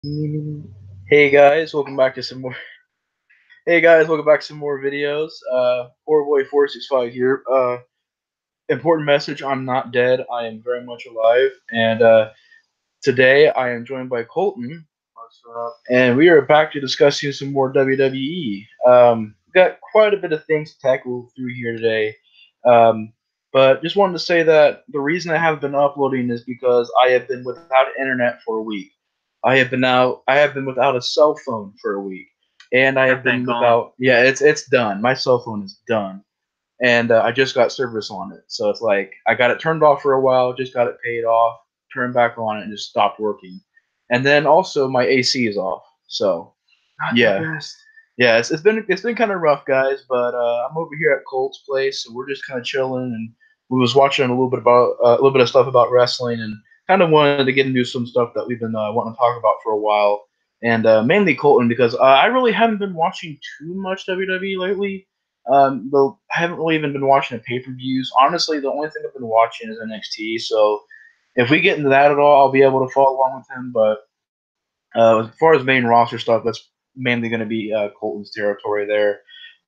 Hey guys, welcome back to some more. Hey guys, welcome back to some more videos. Poor boy 465 here. Important message: I'm not dead. I am very much alive. And today I am joined by Colton. What's up? And we are back to discussing some more WWE. We've got quite a bit of things to tackle through here today. Um, but just wanted to say that the reason I haven't been uploading is because I have been without internet for a week. I have been without a cell phone for a week, and I have been without. Yeah, it's done. My cell phone is done, and I just got service on it. So it's like I got it turned off for a while, just got it paid off, turned back on it, and just stopped working. And then also my AC is off. So Not the yeah, best. yeah, it's been kind of rough, guys. But I'm over here at Colt's place, so we're just kind of chilling, and we was watching a little bit of stuff about wrestling, and kind of wanted to get into some stuff that we've been wanting to talk about for a while, and mainly Colton because I really haven't been watching too much WWE lately. Though I haven't really even been watching the pay-per-views. Honestly, the only thing I've been watching is NXT. So if we get into that at all, I'll be able to follow along with him. But as far as main roster stuff, that's mainly going to be Colton's territory there,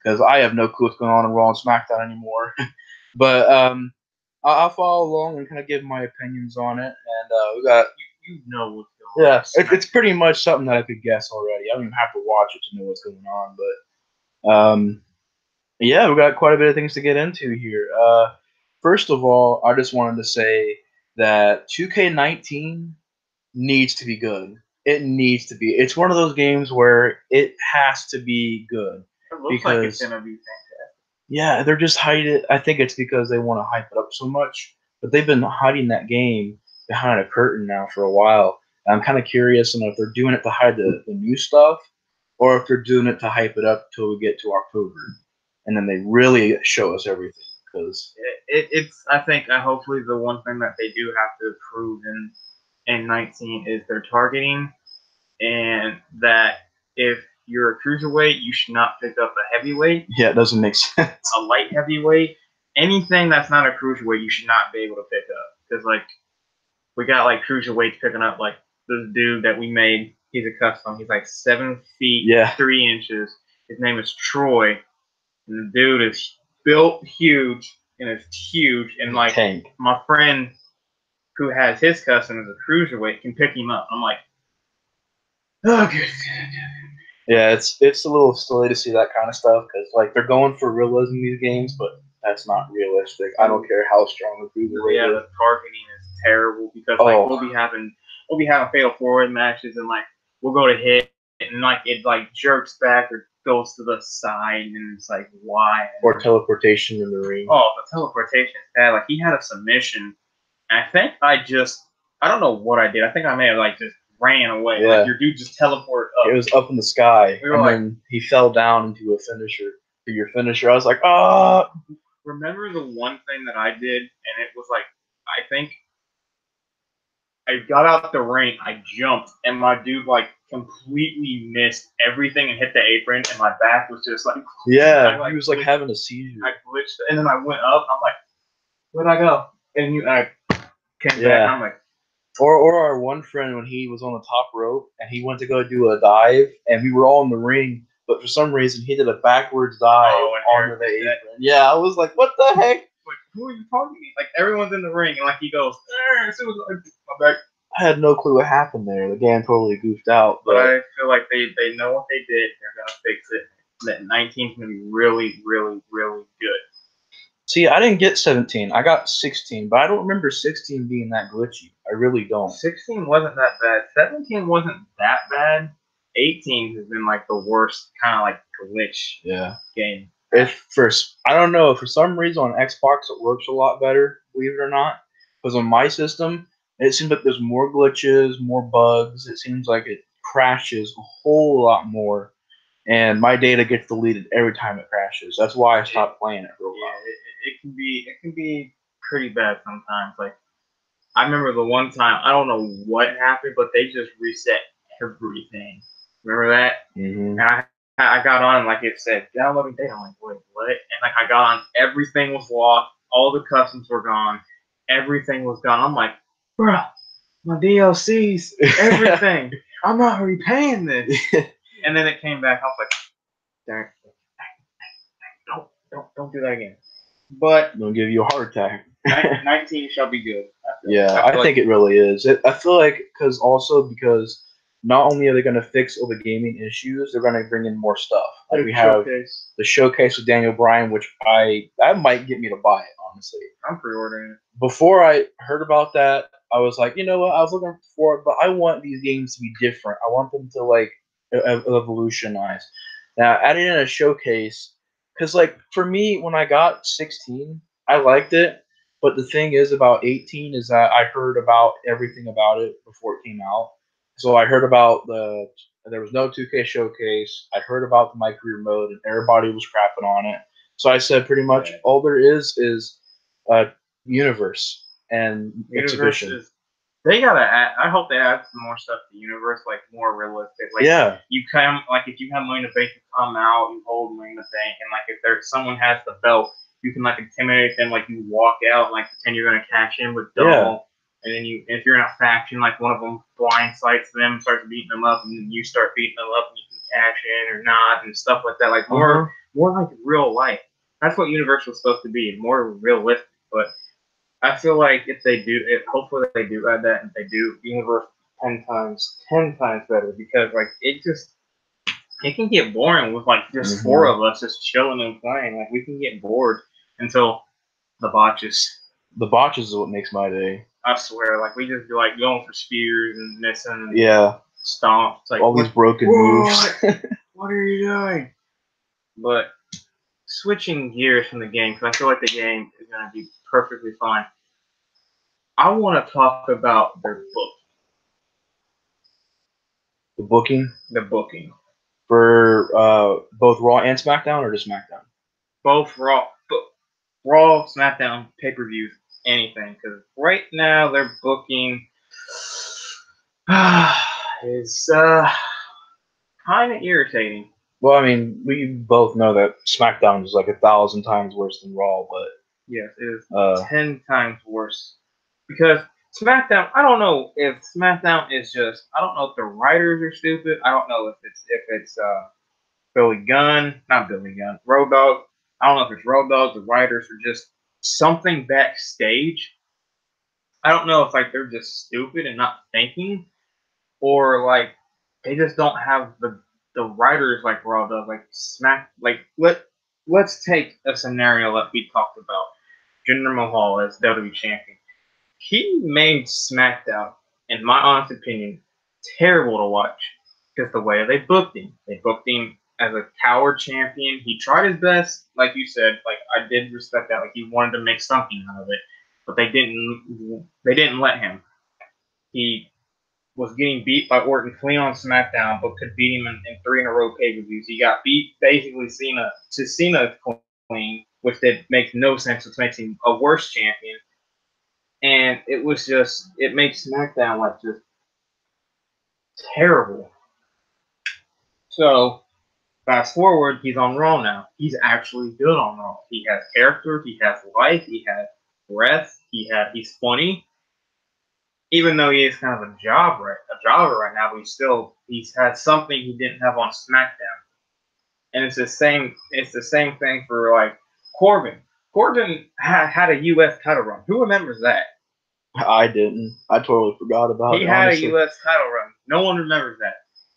because I have no clue what's going on in Raw and SmackDown anymore. But I'll follow along and kind of give my opinions on it. And we got You know what's going on. yeah, it's pretty much something that I could guess already. I don't even have to watch it to know what's going on. But yeah, we got quite a bit of things to get into here. First of all, I just wanted to say that 2K19 needs to be good. It needs to be. It's one of those games where it has to be good It looks like it's gonna be yeah, they're just hiding it. I think it's because they want to hype it up so much, but they've been hiding that game behind a curtain now for a while. And I'm kind of curious on if they're doing it to hide the new stuff, or if they're doing it to hype it up till we get to October, and then they really show us everything. Because it's. I think. Hopefully, the one thing that they do have to prove in 19 is their targeting, and that if you're a cruiserweight, you should not pick up a heavyweight, yeah, it doesn't make sense. a light heavyweight, anything that's not a cruiserweight, you should not be able to pick up. Because like we got like cruiserweights picking up like this dude that we made. He's a custom. He's like 7 feet Yeah. 3 inches. His name is Troy. And the dude is built huge and it's huge. And like Tank. my friend who has his custom as a cruiserweight can pick him up. I'm like, oh, good. Yeah, it's a little silly to see that kind of stuff because like they're going for realism in these games, but that's not realistic. I don't care how strong the cruiserweight Yeah, is. the targeting is terrible because like we'll be having fatal four matches and like we'll go to hit and like it like jerks back or goes to the side and it's like why? Or teleportation in the ring. Oh, the teleportation is bad. Like he had a submission. And I think I don't know what I did. I think I may have like just ran away. Yeah. Like your dude just teleported up. It was up in the sky, We were and like- then he fell down into a finisher. To your finisher, I was like, ah. Remember the one thing that I did, and it was like I think I got out the ring, I jumped, and my dude like completely missed everything and hit the apron, and my back was just like Yeah, he was like having a seizure. I glitched, and then I went up. I'm like, where'd I go? And I came back. And I'm like, Or our one friend when he was on the top rope and he went to go do a dive, and we were all in the ring, but for some reason he did a backwards dive onto the apron. Yeah, I was like, what the heck? Like, who are you talking to? Like everyone's in the ring, and like he goes, as soon as my back. I had no clue what happened there. The game totally goofed out. But I feel like they know what they did. They're gonna fix it. That 19 is gonna be really, really, really good. See, I didn't get 17. I got 16, but I don't remember 16 being that glitchy. I really don't. 16 wasn't that bad. 17 wasn't that bad. 18 has been like the worst kind of like glitch game. I don't know, for some reason on Xbox it works a lot better, believe it or not. Because on my system, it seems like there's more glitches, more bugs. It seems like it crashes a whole lot more. And my data gets deleted every time it crashes. That's why I stopped playing it for a while. Yeah, it can be pretty bad sometimes. Like I remember the one time, I don't know what happened, but they just reset everything. Remember that? Mm-hmm. And I got on and like it said downloading data. I'm like, wait, what? And like I got on, everything was locked, all the customs were gone, everything was gone. I'm like, bruh, my DLCs, everything. I'm not repaying this. And then it came back. I was like, darn, don't do that again. But don't give you a heart attack. 19 shall be good. I think it really is. I feel like because not only are they going to fix all the gaming issues, they're going to bring in more stuff. Like we have the showcase with Daniel Bryan, which that might get me to buy it. Honestly, I'm pre-ordering it. Before I heard about that, I was like, you know what? I was looking for it, but I want these games to be different. I want them to like evolutionize. Now, adding in a showcase, because like for me, when I got 16, I liked it. But the thing is about 18 is that I heard about everything about it before it came out. So I heard about there was no 2K showcase. I heard about the My Career mode, and everybody was crapping on it. So I said pretty much all there is uh, universe and exhibition. They gotta add. I hope they add some more stuff to universe, like more realistic. Like you come, like if you have money in the bank, you come out, you hold money in the bank, and like if there's someone has the belt, you can like intimidate them, like you walk out, and, like pretend you're gonna cash in with double, and then if you're in a faction, like one of them blindsides them, starts beating them up, and then you start beating them up, and you can cash in or not, and stuff like that. Like more like real life. That's what universe was supposed to be, more realistic, but. I feel like if they do, hopefully they do add that, and they do, universe 10 times better, because like it can get boring with like just four of us just chilling and playing. Like we can get bored until the botches. The botches is what makes my day. I swear, like we just be like going for spears and missing. And stomp. It's like all these broken moves. What are you doing? But switching gears from the game, because I feel like the game is going to be perfectly fine. I want to talk about their book. The booking? The booking. For both Raw and SmackDown, or just SmackDown? Both Raw, SmackDown, pay-per-views, anything. Because right now their booking is kind of irritating. Well, I mean, we both know that SmackDown is like 1,000 times worse than Raw, but yes, it is 10 times worse. Because SmackDown, I don't know if SmackDown is just, I don't know if the writers are stupid. I don't know if it's Billy Gunn, not Billy Gunn, Road Dogg. I don't know if it's Road Dogg, the writers, or just something backstage. I don't know if like they're just stupid and not thinking, or like they just don't have the writers like Raw does. Let's take a scenario that we talked about. Jinder Mahal as WWE champion. He made SmackDown, in my honest opinion, terrible to watch because the way they booked him. They booked him as a coward champion. He tried his best, like you said. Like I did respect that. Like he wanted to make something out of it, but they didn't. They didn't let him. He was getting beat by Orton clean on SmackDown, but could beat him in 3 in a row pay-per-views. He got beat basically Cena clean, which makes no sense, which makes him a worse champion. And it makes SmackDown like just terrible. So fast forward, he's on Raw now. He's actually good on Raw. He has character, he has life, he has breath, he's funny. Even though he is kind of a jobber right now, but he's had something he didn't have on SmackDown. And it's the same thing for like Corbin. Corbin had a US title run. Who remembers that? I didn't. I totally forgot about it. He had a US title run. No one remembers that.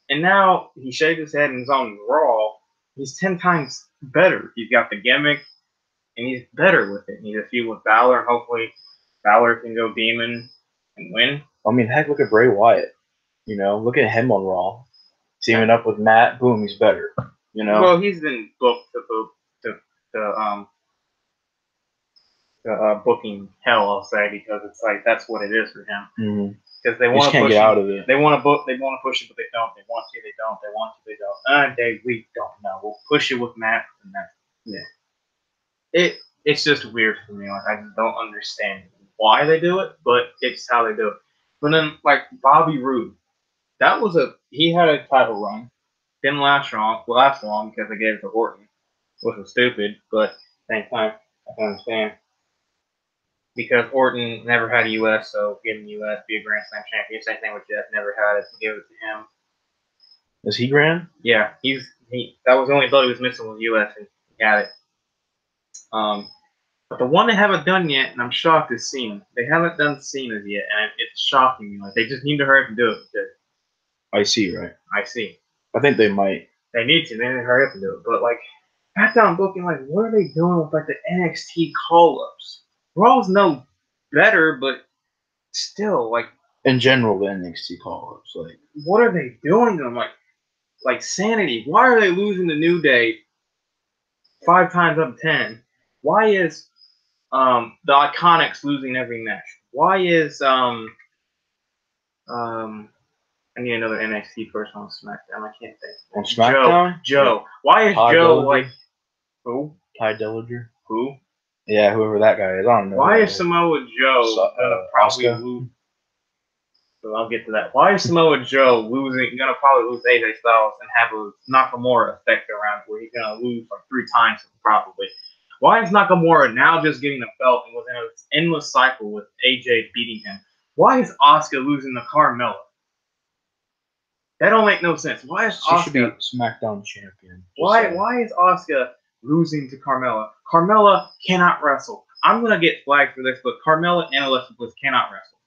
And now he shaved his head and he's on Raw. He's 10 times better. He's got the gimmick, and he's better with it. He's a feud with Balor, and hopefully Balor can go demon and win. I mean, heck, look at Bray Wyatt. You know, look at him on Raw. Teaming up with Matt, boom, he's better. You know? Well, he's been booked to booking hell, I'll say, because it's like that's what it is for him. Because they want to push get out of it. They want to push it, but they don't. They want to, they don't. They want to, they don't. We don't know. We'll push it with Matt, and it's just weird for me. Like I just don't understand why they do it, but it's how they do it. But then like Bobby Roode, he had a title run, didn't last long because they gave it to Orton, which was stupid. But at the same time, I can understand. Because Orton never had a US, so give him US, be a Grand Slam champion. Same thing with Jeff, never had it, give it to him. Is he grand? Yeah, that was the only belt he was missing was US, and he had it. But the one they haven't done yet, and I'm shocked, is Cena. They haven't done Cena's yet, and it's shocking me. Like, they just need to hurry up and do it. I see, right? I see. I think they might. They need to. They need to hurry up and do it. But, like, SmackDown booking, like, what are they doing with, like, the NXT call-ups? Raw's no better, but still, like... In general, the NXT call-ups, like... What are they doing to them? Like Sanity. Why are they losing the New Day 5 times out of 10? Why is the Iconics losing every match? Why is I need another NXT person on SmackDown. I can't think. On SmackDown? Joe. Yeah. Why is Joe Dillinger? Like who? Ty Dillinger. Who? Yeah, whoever that guy is. I don't know. Why is Samoa Joe gonna probably lose? So I'll get to that. Why is Samoa Joe gonna probably lose AJ Styles and have a Nakamura effect around where he's gonna lose like 3 times probably? Why is Nakamura now just getting the belt and was in an endless cycle with AJ beating him? Why is Asuka losing to Carmella? That don't make no sense. Why is Asuka... She should be SmackDown champion. Why is Asuka losing to Carmella? Carmella cannot wrestle. I'm gonna get flagged for this, but Carmella and Alexa Bliss cannot wrestle.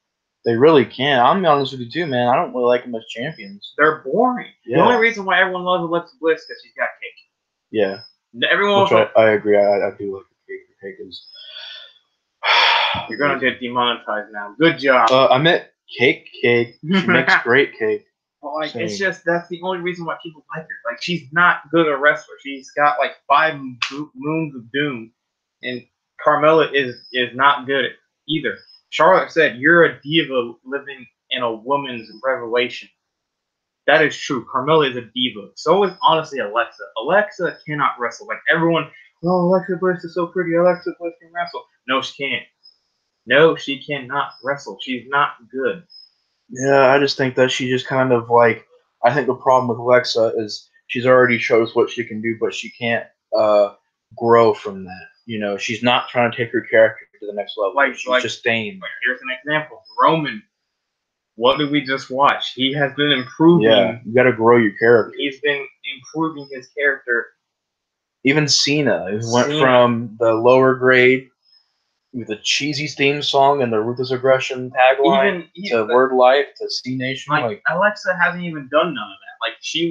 They really can. I'm honest with you too, man. I don't really like them as champions. They're boring. Yeah. The only reason why everyone loves Alexa Bliss is because she's got cake. Yeah. Everyone. I agree. I do like the cake. The cake is. You're gonna get demonetized now. Good job. I meant cake. She makes great cake. But like, it's just that's the only reason why people like her. Like, she's not good a wrestler. She's got like 5 moons of doom, and Carmella is not good at either. Charlotte said, "You're a diva living in a woman's revelation." That is true. Carmella is a diva. So is honestly Alexa. Alexa cannot wrestle. Like everyone, oh, Alexa Bliss is so pretty. Alexa Bliss can wrestle. No, she can't. No, she cannot wrestle. She's not good. Yeah, I just think that she just kind of like. I think the problem with Alexa is she's already shows what she can do, but she can't grow from that. You know, she's not trying to take her character to the next level. She's just staying there. Here's an example. Roman. What did we just watch? He has been improving. Yeah, you got to grow your character. He's been improving his character. Even Cena went from the lower grade with a cheesy theme song and the Ruthless Aggression tagline to Word Life to C Nation. Like Alexa hasn't even done none of that. Like she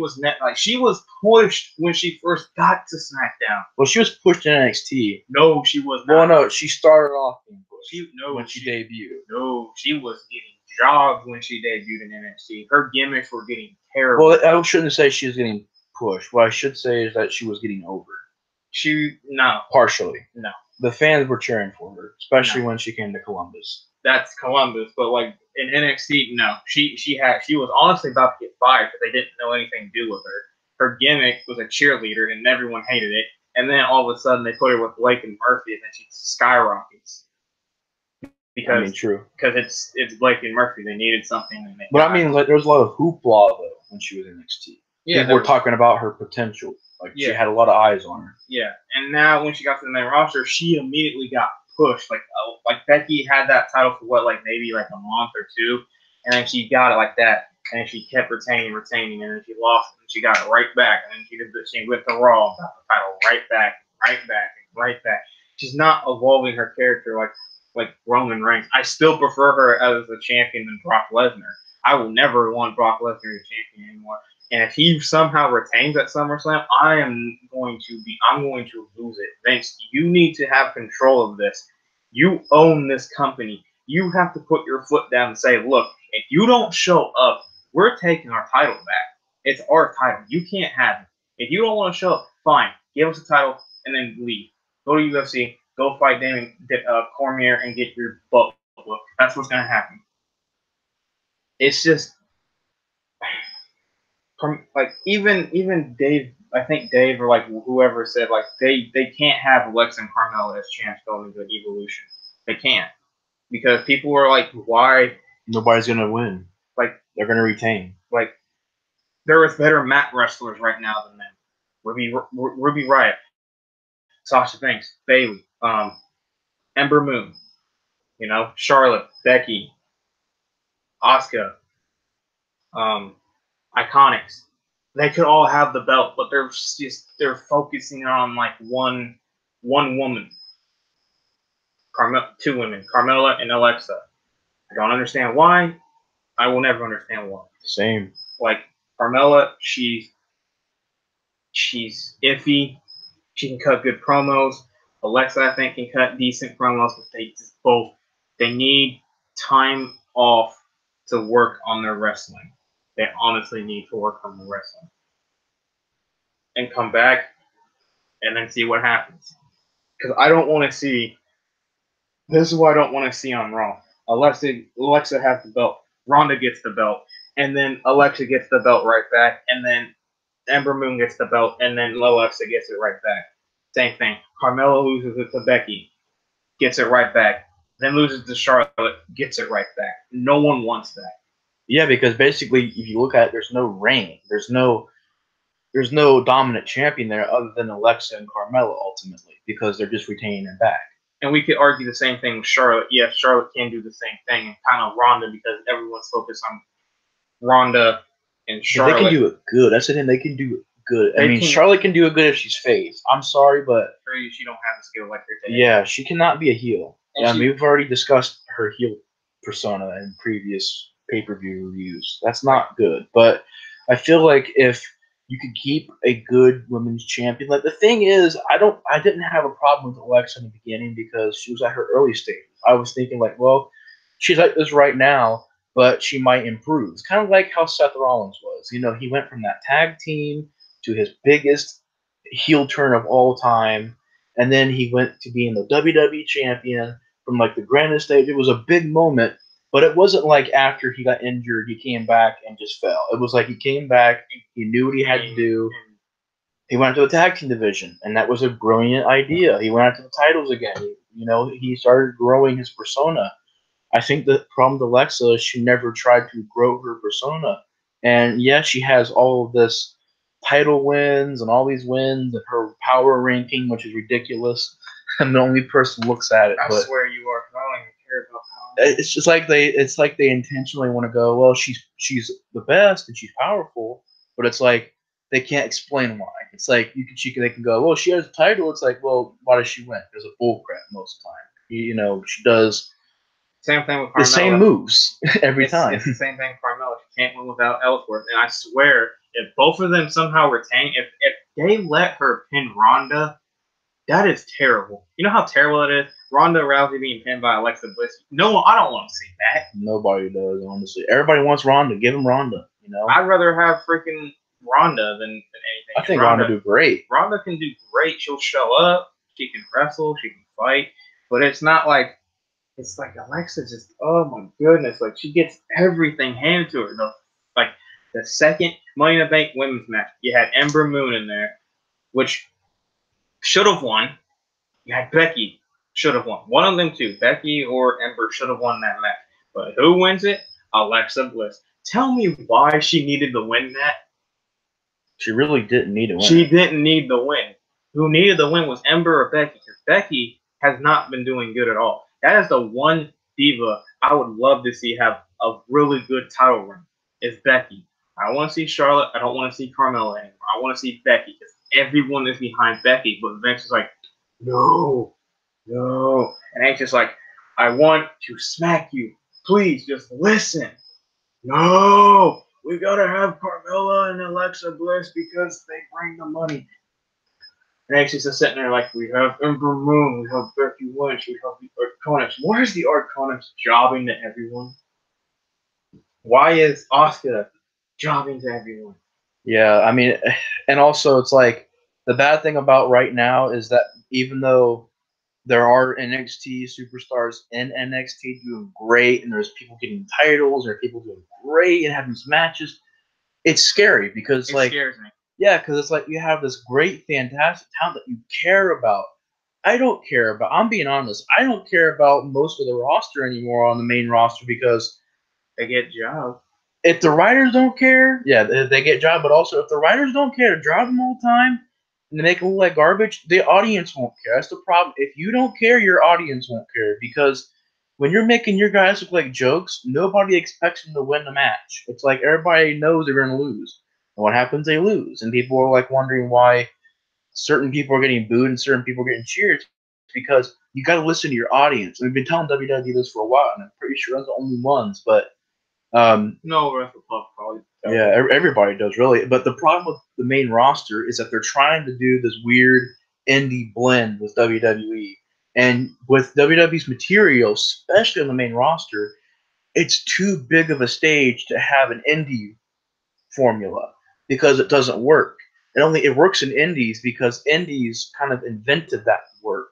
was pushed when she first got to SmackDown. Well, she was pushed in NXT. No, she was not. Well, no, she started off being pushed when she debuted. No, she was getting jobbed when she debuted in NXT. Her gimmicks were getting terrible. Well, I shouldn't say she was getting pushed. What I should say is that she was getting over. No. Partially. No. The fans were cheering for her, especially when she came to Columbus. That's Columbus, but like in NXT, no. She was honestly about to get fired because they didn't know anything to do with her. Her gimmick was a cheerleader, and everyone hated it. And then all of a sudden, they put her with Blake and Murphy, and then she skyrockets. Because it's Blake and Murphy. They needed something. But I mean, like, there was a lot of hoopla though when she was in NXT. Yeah, people were talking about her potential. Like she had a lot of eyes on her. Yeah, and now when she got to the main roster, she immediately got pushed. Like Becky had that title for maybe a month or 2, and then she got it like that, and then she kept retaining, and then she lost, and she got it right back, and then she went to Raw, got the title right back. She's not evolving her character like Roman Reigns. I still prefer her as a champion than Brock Lesnar. I will never want Brock Lesnar as champion anymore. And if he somehow retains at SummerSlam, I'm going to lose it. Vince, you need to have control of this. You own this company. You have to put your foot down and say, look, if you don't show up, we're taking our title back. It's our title. You can't have it. If you don't want to show up, fine. Give us the title and then leave. Go to UFC. Go fight Damon Cormier and get your butt whooped. That's what's going to happen. It's just... even Dave, I think Dave or whoever said they can't have Alexa and Carmella as champs going into Evolution. They can't because people were like, why? Nobody's gonna win. They're gonna retain. There is better mat wrestlers right now than them. Ruby Riott, Sasha Banks, Bayley, Ember Moon, Charlotte, Becky, Asuka, Iconics. They could all have the belt, but they're focusing on like one woman. Two women, Carmella and Alexa. I don't understand why. I will never understand why. Same. Like Carmella, she's iffy. She can cut good promos. Alexa, I think, can cut decent promos, but they need time off to work on their wrestling. They honestly need to work on the wrestling. And come back and then see what happens. Because I don't want to see. This is what I don't want to see on Raw. Alexa has the belt. Ronda gets the belt. And then Alexa gets the belt right back. And then Ember Moon gets the belt. And then Alexa gets it right back. Same thing. Carmella loses it to Becky. Gets it right back. Then loses to Charlotte. Gets it right back. No one wants that. Yeah, because basically, if you look at it, there's no reign. There's no dominant champion there other than Alexa and Carmella ultimately, because they're just retaining it back. And we could argue the same thing with Charlotte. Yes, Charlotte can do the same thing, and kind of Ronda, because everyone's focused on Ronda and Charlotte. They can do it good. That's the thing. They can do it good. I mean, Charlotte can do it good if she's face. I'm sorry, but she don't have the skill like her today. Yeah, she cannot be a heel. And we've already discussed her heel persona in previous pay-per-view reviews. That's not good. But I feel like if you could keep a good women's champion, like the thing is, I didn't have a problem with Alexa in the beginning because she was at her early stage. I was thinking like, well, she's like this right now, but she might improve. It's kind of like how Seth Rollins was. You know, he went from that tag team to his biggest heel turn of all time, and then he went to being the WWE champion from like the grandest stage. It was a big moment, but it wasn't like after he got injured, he came back and just fell. It was like he came back, he knew what he had to do. He went to the tag team division, and that was a brilliant idea. He went after the titles again. He started growing his persona. I think the problem with Alexa is she never tried to grow her persona. And yes, she has all of this title wins and all these wins and her power ranking, which is ridiculous. I'm the only person who looks at it. I swear you are. I don't even care about power. It's just like they intentionally want to go, well, she's the best and she's powerful, but it's like they can't explain why. It's like they can go, well, she has a title. It's like, well, why does she win? There's a bullcrap most of the time. She does. Same thing with Carmella. The same moves every time. It's the same thing with Carmella. She can't win without Ellsworth. And I swear, if both of them somehow retain, if they let her pin Ronda, that is terrible. You know how terrible it is? Ronda Rousey being pinned by Alexa Bliss. No, I don't want to see that. Nobody does, honestly. Everybody wants Ronda. Give them Ronda. I'd rather have freaking Ronda than anything. I think Ronda do great. Ronda can do great. She'll show up. She can wrestle. She can fight. But it's not like. It's like Alexa just, oh my goodness, like she gets everything handed to her. Like the second Money in the Bank women's match, you had Ember Moon in there, which should have won. You had Becky, should have won. One of them two, Becky or Ember, should have won that match. But who wins it? Alexa Bliss. Tell me why she needed to win that. She really didn't need to win. She didn't need the win. Who needed the win was Ember or Becky, because Becky has not been doing good at all. That is the one diva I would love to see have a really good title run. Is Becky. I don't want to see Charlotte. I don't want to see Carmella anymore. I want to see Becky because everyone is behind Becky. But Vince is like, no. And it's just like, I want to smack you. Please just listen. No. We got to have Carmella and Alexa Bliss because they bring the money. And actually, just sitting there like, we have Ember Moon, we have Becky Lynch, we have the Arconics. Why is the Arconics jobbing to everyone? Why is Asuka jobbing to everyone? Yeah, I mean, and also it's like, the bad thing about right now is that even though there are NXT superstars in NXT doing great, and there's people getting titles, and there are people doing great and having these matches, it's scary because it scares me. Yeah, because it's like you have this great, fantastic talent that you care about. I don't care about. I'm being honest. I don't care about most of the roster anymore on the main roster because they get jobs. If the writers don't care, yeah, they get jobs. But also, if the writers don't care to drop them all the time and they make them look like garbage, the audience won't care. That's the problem. If you don't care, your audience won't care because when you're making your guys look like jokes, nobody expects them to win the match. It's like everybody knows they're going to lose. And what happens? They lose, and people are like wondering why certain people are getting booed and certain people are getting cheered. Because you got to listen to your audience. We've been telling WWE this for a while, and I'm pretty sure they're the only ones. But no, Wrestle Club probably. yeah, everybody does really. But the problem with the main roster is that they're trying to do this weird indie blend with WWE, and with WWE's material, especially on the main roster, it's too big of a stage to have an indie formula because it doesn't work. It works in indies because indies kind of invented that work.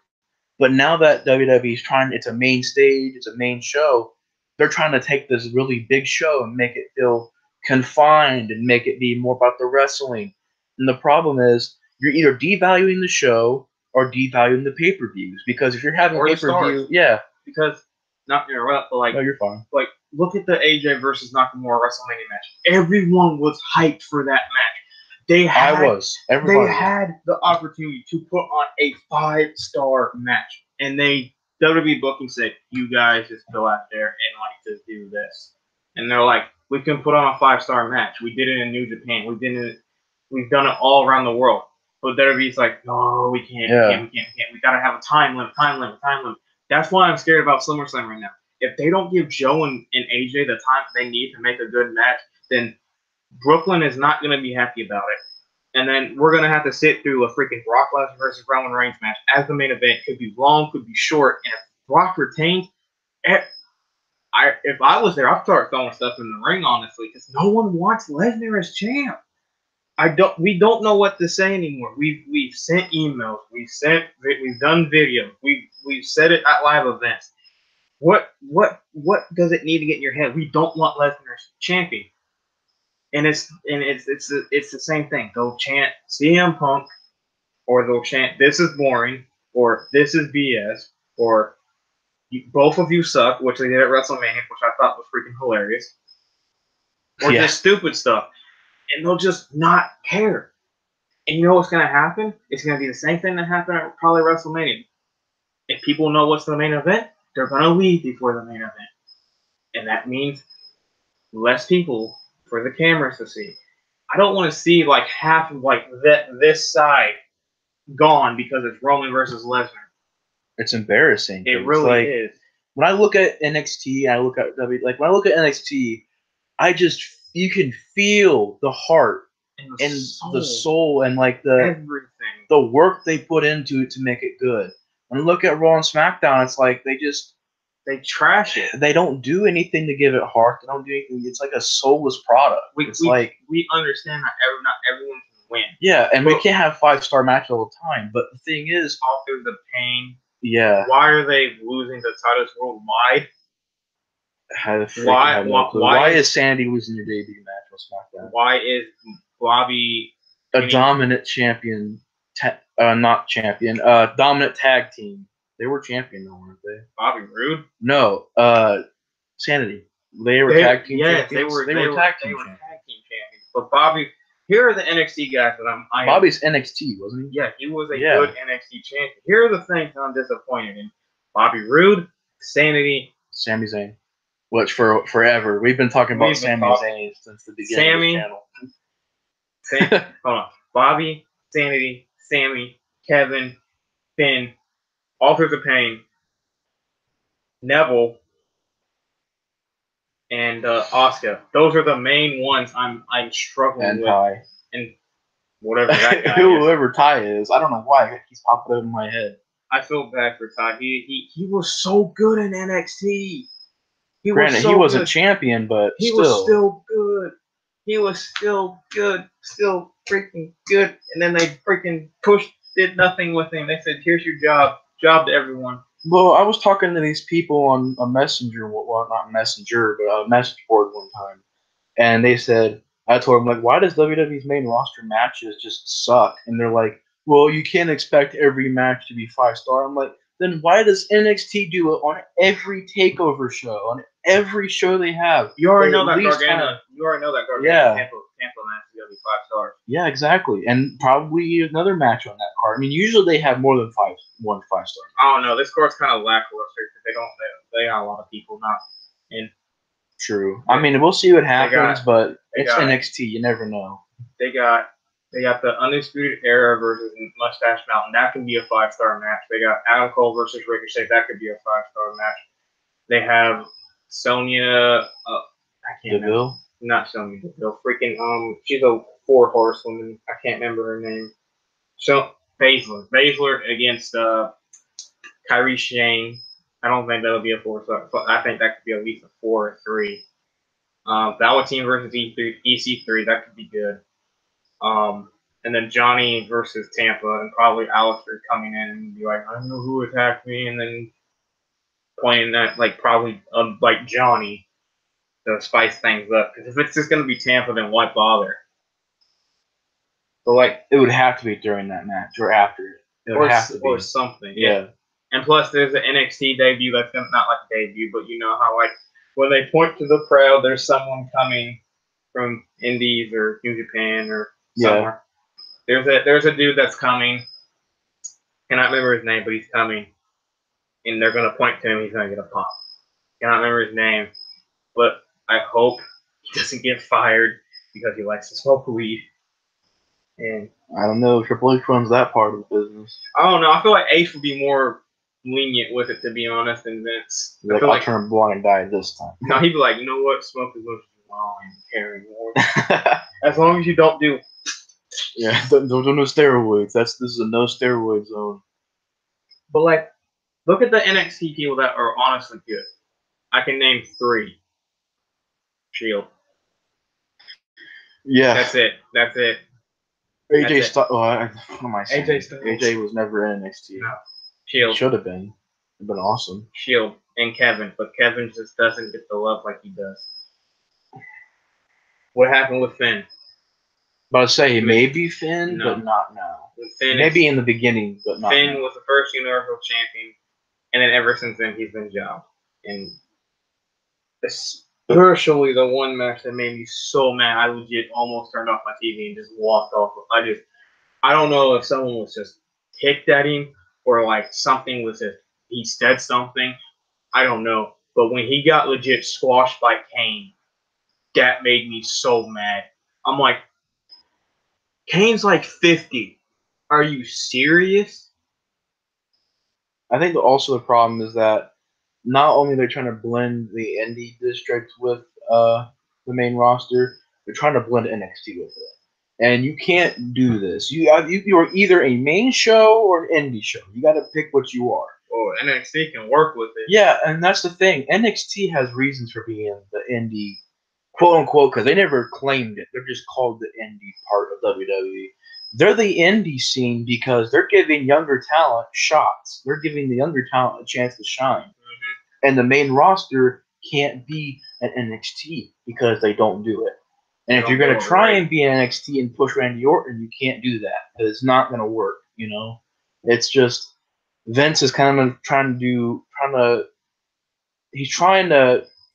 But now that WWE's trying, it's a main stage, it's a main show. They're trying to take this really big show and make it feel confined and make it be more about the wrestling. And the problem is you're either devaluing the show or devaluing the pay-per-views because if you're having Or the pay-per-view, stars. yeah, Because not to interrupt, but no, you're fine. like look at the AJ versus Nakamura WrestleMania match. Everyone was hyped for that match. They had the opportunity to put on a 5-star match, and WWE booking said, "You guys just go out there and like just do this." And they're like, "We can put on a 5-star match. We did it in New Japan. We've done it all around the world." But WWE's like, "No, we can't. We can't. We gotta have a time limit. That's why I'm scared about SummerSlam right now. If they don't give Joe and AJ the time they need to make a good match, then Brooklyn is not going to be happy about it. And then we're going to have to sit through a freaking Brock Lesnar versus Roman Reigns match as the main event. Could be long, could be short. And if Brock retains, if I was there, I'd start throwing stuff in the ring, honestly, because no one wants Lesnar as champ. We don't know what to say anymore. We've sent emails, we've done videos, we've said it at live events. What does it need to get in your head? We don't want Lesnar as champion. And it's the same thing. They'll chant CM Punk, or they'll chant "This is boring," or "This is BS," or "Both of you suck," which they did at WrestleMania, which I thought was freaking hilarious, or just stupid stuff, and they'll just not care. And you know what's gonna happen? It's gonna be the same thing that happened at probably WrestleMania. If people know what's the main event, they're gonna leave before the main event, and that means less people for the cameras to see. I don't want to see like half of like this side gone because it's Roman versus Lesnar. It's embarrassing. It really is. When I look at NXT, I look at when I look at NXT, you can feel the heart and the soul and like everything, the work they put into it to make it good. When I look at Raw and SmackDown, it's like they trash it. They don't do anything to give it heart. They don't do anything. It's like a soulless product. We understand that not everyone can win. Yeah, and we can't have 5-star matches all the time. But the thing is, all through the pain. Yeah. Why are they losing the titles worldwide? Why is Sandy losing your debut match on SmackDown? Why is Bobby a dominant champion? Not champion. Dominant tag team. They were champion, though, weren't they? Bobby Roode? No. Sanity. They were tag team champions. They were tag team champions. But Bobby, here are the NXT guys that Bobby's NXT, wasn't he? Yeah, he was a good NXT champion. Here are the things I'm disappointed in: Bobby Roode, Sanity, Sami Zayn. Which for forever we've been talking about Sami Zayn since the beginning of the channel. Hold on. Bobby, Sanity, Sammy, Kevin, Finn, Authors of Pain, Neville, and Asuka. Those are the main ones I'm struggling with. Ty. And whatever that guy whoever Ty is, I don't know why he's popping up in my head. I feel bad for Ty. He was so good in NXT. He wasn't champion, but he was still good. He was still good, still freaking good. And then they freaking did nothing with him. They said, "Here's your job to everyone." Well, I was talking to these people on a messenger, well, not messenger, but a message board one time, and they said, I told them, like, why does WWE's main roster matches just suck? And they're like, well, you can't expect every match to be 5-star. I'm like, then why does NXT do it on every takeover show, on every show they have? You already know that Gargano. Tampa match is gonna be 5 stars. Yeah, exactly, and probably another match on that card. I mean, usually they have more than 5 stars. I don't know. This card's kind of lackluster because they got a lot of people not in. True. I mean, we'll see what happens, but it's NXT. You never know. They got the Undisputed Era versus Mustache Mountain. That could be a 5-star match. They got Adam Cole versus Ricochet. That could be a 5-star match. They have Sonya. I can't remember. Not Sonya Deville. Freaking she's a 4 horsewoman. I can't remember her name. So Baszler against Kairi Sane. I don't think that'll be a 4-star. I think that could be at least a 4 or 3. Velveteen versus EC3. That could be good. And then Johnny versus Tampa, and probably Alistair coming in and be like, I don't know who attacked me, and then pointing at like probably like Johnny to spice things up. Because if it's just gonna be Tampa, then why bother? But like, it would have to be during that match or after it. It would have to be. Or something. Yeah. And plus, there's an NXT debut that's not like a debut, but you know how like when they point to the crowd, there's someone coming from Indies or New Japan or somewhere. Yeah. There's a dude that's coming. Cannot remember his name, but he's coming, and they're gonna point to him. He's gonna get a pop. Cannot remember his name, but I hope he doesn't get fired because he likes to smoke weed. And I don't know. Triple H runs that part of the business. I don't know. I feel like Ace would be more lenient with it, to be honest, than Vince. Like, I'll turn blonde and die this time. No, he'd be like, you know what? Smoke as much as you want. I don't care anymore. As long as you don't do. Yeah, don't do no steroids. This is a no steroid zone. But like, look at the NXT people that are honestly good. I can name 3. Shield. Yeah. That's it. AJ Styles. What am I saying? AJ Styles. AJ was never in NXT. No. Shield. Should have been. It'd been awesome. Shield and Kevin, but Kevin just doesn't get the love like he does. What happened with Finn? But I'd say maybe Finn, but not now. Maybe in the beginning, but not Finn now. was the first Universal Champion, and then ever since then he's been jobbed. And especially the one match that made me so mad, I legit almost turned off my TV and just walked off. I don't know if someone was just ticked at him or like something was just he said something. I don't know. But when he got legit squashed by Kane, that made me so mad. I'm like, Kane's like 50. Are you serious? I think also the problem is that not only they're trying to blend the indie district with the main roster, they're trying to blend NXT with it. And you can't do this. You are either a main show or an indie show. You got to pick what you are. Oh, NXT can work with it. Yeah, and that's the thing. NXT has reasons for being the indie, quote unquote, because they never claimed it. They're just called the indie part of WWE. They're the indie scene because they're giving younger talent shots. They're giving the younger talent a chance to shine. Mm-hmm. And the main roster can't be an NXT because they don't do it. And if you're going to try and be an NXT and push Randy Orton, you can't do that. It's not going to work, you know? It's just Vince is kind of trying to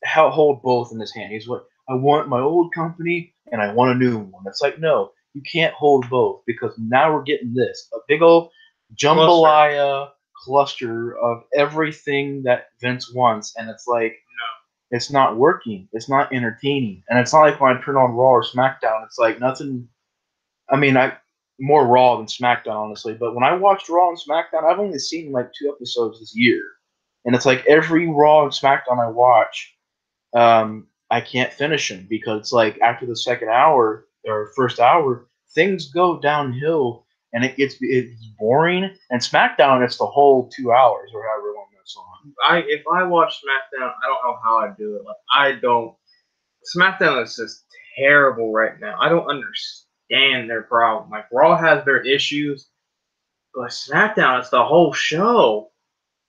hold both in his hand. He's like, I want my old company and I want a new one. It's like, no, you can't hold both because now we're getting this. A big old jambalaya cluster of everything that Vince wants. And it's like, no, it's not working. It's not entertaining. And it's not like when I turn on Raw or SmackDown, it's like nothing. I mean, more Raw than SmackDown, honestly. But when I watched Raw and SmackDown, I've only seen like 2 episodes this year. And it's like every Raw and SmackDown I watch, I can't finish them because it's like after the second hour or first hour, things go downhill and it's boring. And SmackDown, it's the whole 2 hours or however long that's on. If I watch SmackDown, I don't know how I do it. Like SmackDown is just terrible right now. I don't understand their problem. Like Raw has their issues, but SmackDown, it's the whole show.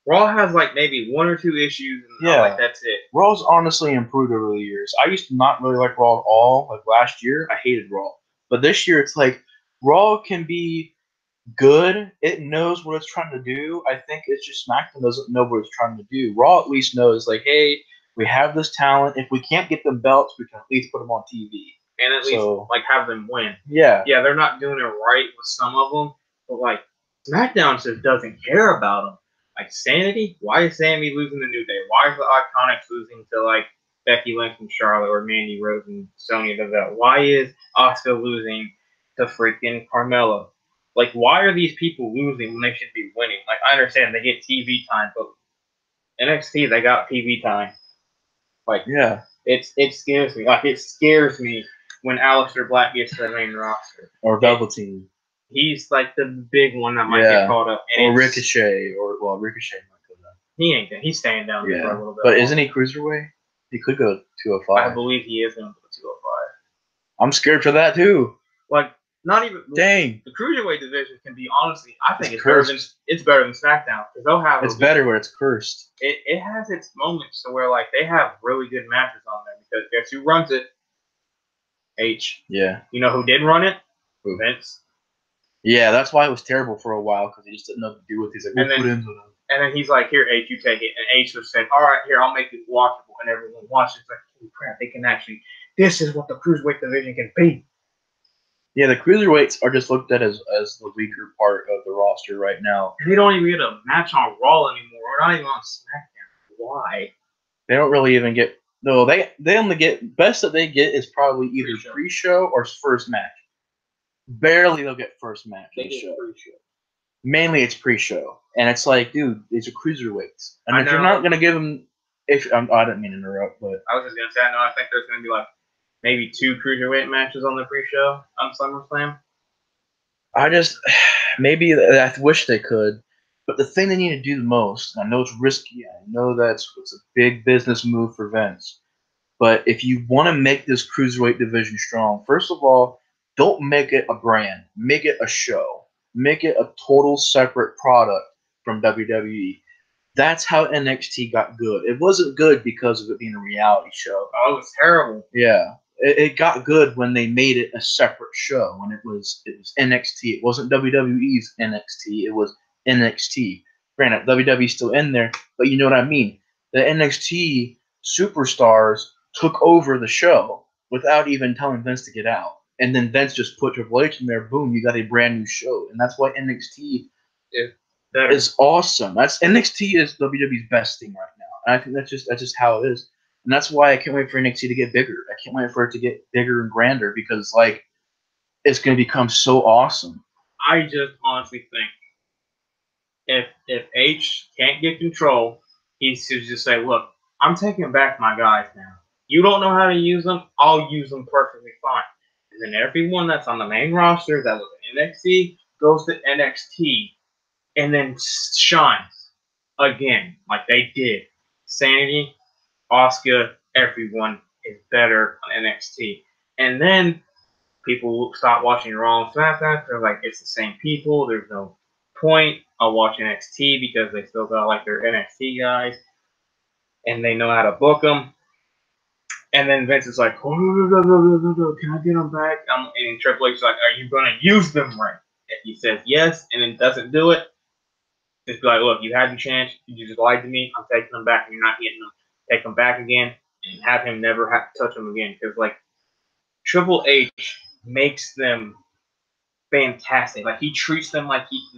Raw has like maybe 1 or 2 issues, and like that's it. Raw's honestly improved over the years. I used to not really like Raw at all. Like last year, I hated Raw, but this year it's like Raw can be good. It knows what it's trying to do. I think it's just SmackDown doesn't know what it's trying to do. Raw at least knows like, hey, we have this talent. If we can't get them belts, we can at least put them on TV and at least like have them win. Yeah, they're not doing it right with some of them, but like SmackDown just doesn't care about them. Like Sanity, why is Sanity losing the New Day? Why is the Iconics losing to like Becky Lynch and Charlotte or Mandy Rose and Sonya Deville? Why is Asuka losing to freaking Carmella. Like, why are these people losing when they should be winning? Like, I understand they get TV time, but NXT, they got TV time. Like, Yeah. it scares me. Like, it scares me when Aleister Black gets to the main roster. Or Velveteen. He's like the big one that might get caught up. Or Ricochet. Ricochet might go down. He ain't good. He's staying down there for a little bit. But isn't he cruiserweight? He could go 205. I believe he is going to go 205. I'm scared for that too. Like, not even. Dang. The cruiserweight division can be, honestly, I think it's better than SmackDown. Because they'll have. It's better where it's cursed. It has its moments to where, like, they have really good matches on there. Because guess who runs it? H. Yeah. You know who did run it? Who? Vince. Yeah, that's why it was terrible for a while, because he just didn't know what to do with it. He's like, we'll put in. And then he's like, here, H, you take it. And H just said, all right, here, I'll make it watchable. And everyone watches. It's like, holy crap, they can actually, this is what the cruiserweight division can be. Yeah, the cruiserweights are just looked at as the weaker part of the roster right now. They don't even get a match on Raw anymore. We're not even on SmackDown. Why? They don't really even get, no, they only get, best that they get is probably either pre-show or first match. Barely they'll get first match. They get pre-show. Mainly it's pre-show. And it's like, dude, these are cruiserweights. And if you're not going to give them, I didn't mean to interrupt, but. I was just going to say, I think there's going to be like maybe 2 cruiserweight matches on the pre-show on SummerSlam. Maybe I wish they could. But the thing they need to do the most, I know it's risky, I know it's a big business move for Vince. But if you want to make this cruiserweight division strong, first of all, don't make it a brand. Make it a show. Make it a total separate product from WWE. That's how NXT got good. It wasn't good because of it being a reality show. Oh, it was terrible. Yeah. It got good when they made it a separate show, when it was NXT. It wasn't WWE's NXT. It was NXT. Granted, WWE's still in there, but you know what I mean. The NXT superstars took over the show without even telling Vince to get out. And then Vince just put Triple H in there. Boom, you got a brand new show. And that's why NXT is awesome. NXT is WWE's best thing right now. And I think that's just how it is. And that's why I can't wait for NXT to get bigger. I can't wait for it to get bigger and grander, because like it's going to become so awesome. I just honestly think if H can't get control, he should just say, look, I'm taking back my guys now. You don't know how to use them, I'll use them perfectly fine. And then everyone that's on the main roster that was NXT goes to NXT and then shines again like they did. Sanity, Asuka, everyone is better on NXT. And then people stop watching Raw and SmackDown. They're like, it's the same people. There's no point of watching NXT because they still got like their NXT guys. And they know how to book them. And then Vince is like, oh, no, can I get them back? And Triple H is like, are you going to use them right? If he says yes and then doesn't do it, just be like, look, you had your chance. You just lied to me. I'm taking them back and you're not getting them. Take them back again and have him never have to touch them again. Because, like, Triple H makes them fantastic. Like, he treats them like he's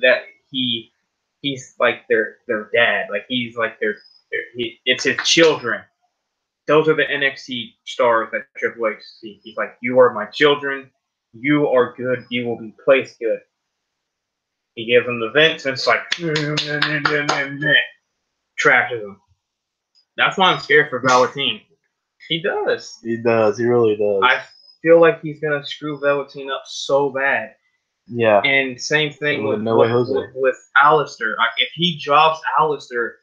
like their dad. Like, he's like it's his children. Those are the NXT stars that Triple H sees. He's like, you are my children. You are good. You will be placed good. He gives them the Vince, and it's like, trashes them. That's why I'm scared for Velveteen. He does. He does. He really does. I feel like he's going to screw Velveteen up so bad. Yeah. And same thing with Aleister. Like, if he drops Aleister,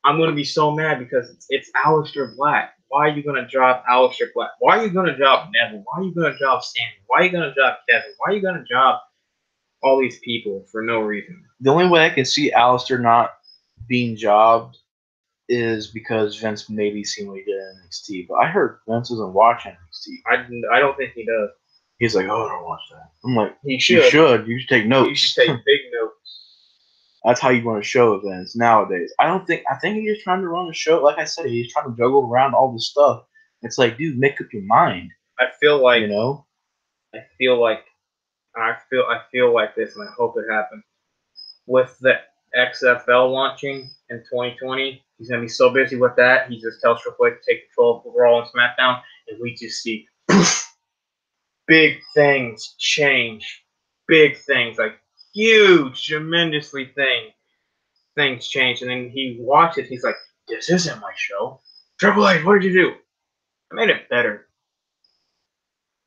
I'm going to be so mad because it's Aleister Black. Why are you going to drop Aleister Black? Why are you going to drop Neville? Why are you going to drop Sammy? Why are you going to drop Kevin? Why are you going to drop all these people for no reason? The only way I can see Aleister not being jobbed is because Vince maybe seen what he did in NXT. But I heard Vince isn't watching NXT. I don't think he does. He's like, oh, don't watch that. I'm like, you should. You should take notes. You should take big notes. That's how you want to show events nowadays. I think he's just trying to run a show. Like I said, he's trying to juggle around all this stuff. It's like, dude, make up your mind. I feel like, I feel like this, and I hope it happens. With the XFL launching in 2020, he's gonna be so busy with that. He just tells Triple H to take control of Raw and SmackDown, and we just see poof, big things change. Big things, like huge, tremendously things change. And then he watches, he's like, this isn't my show. Triple H, what did you do? I made it better.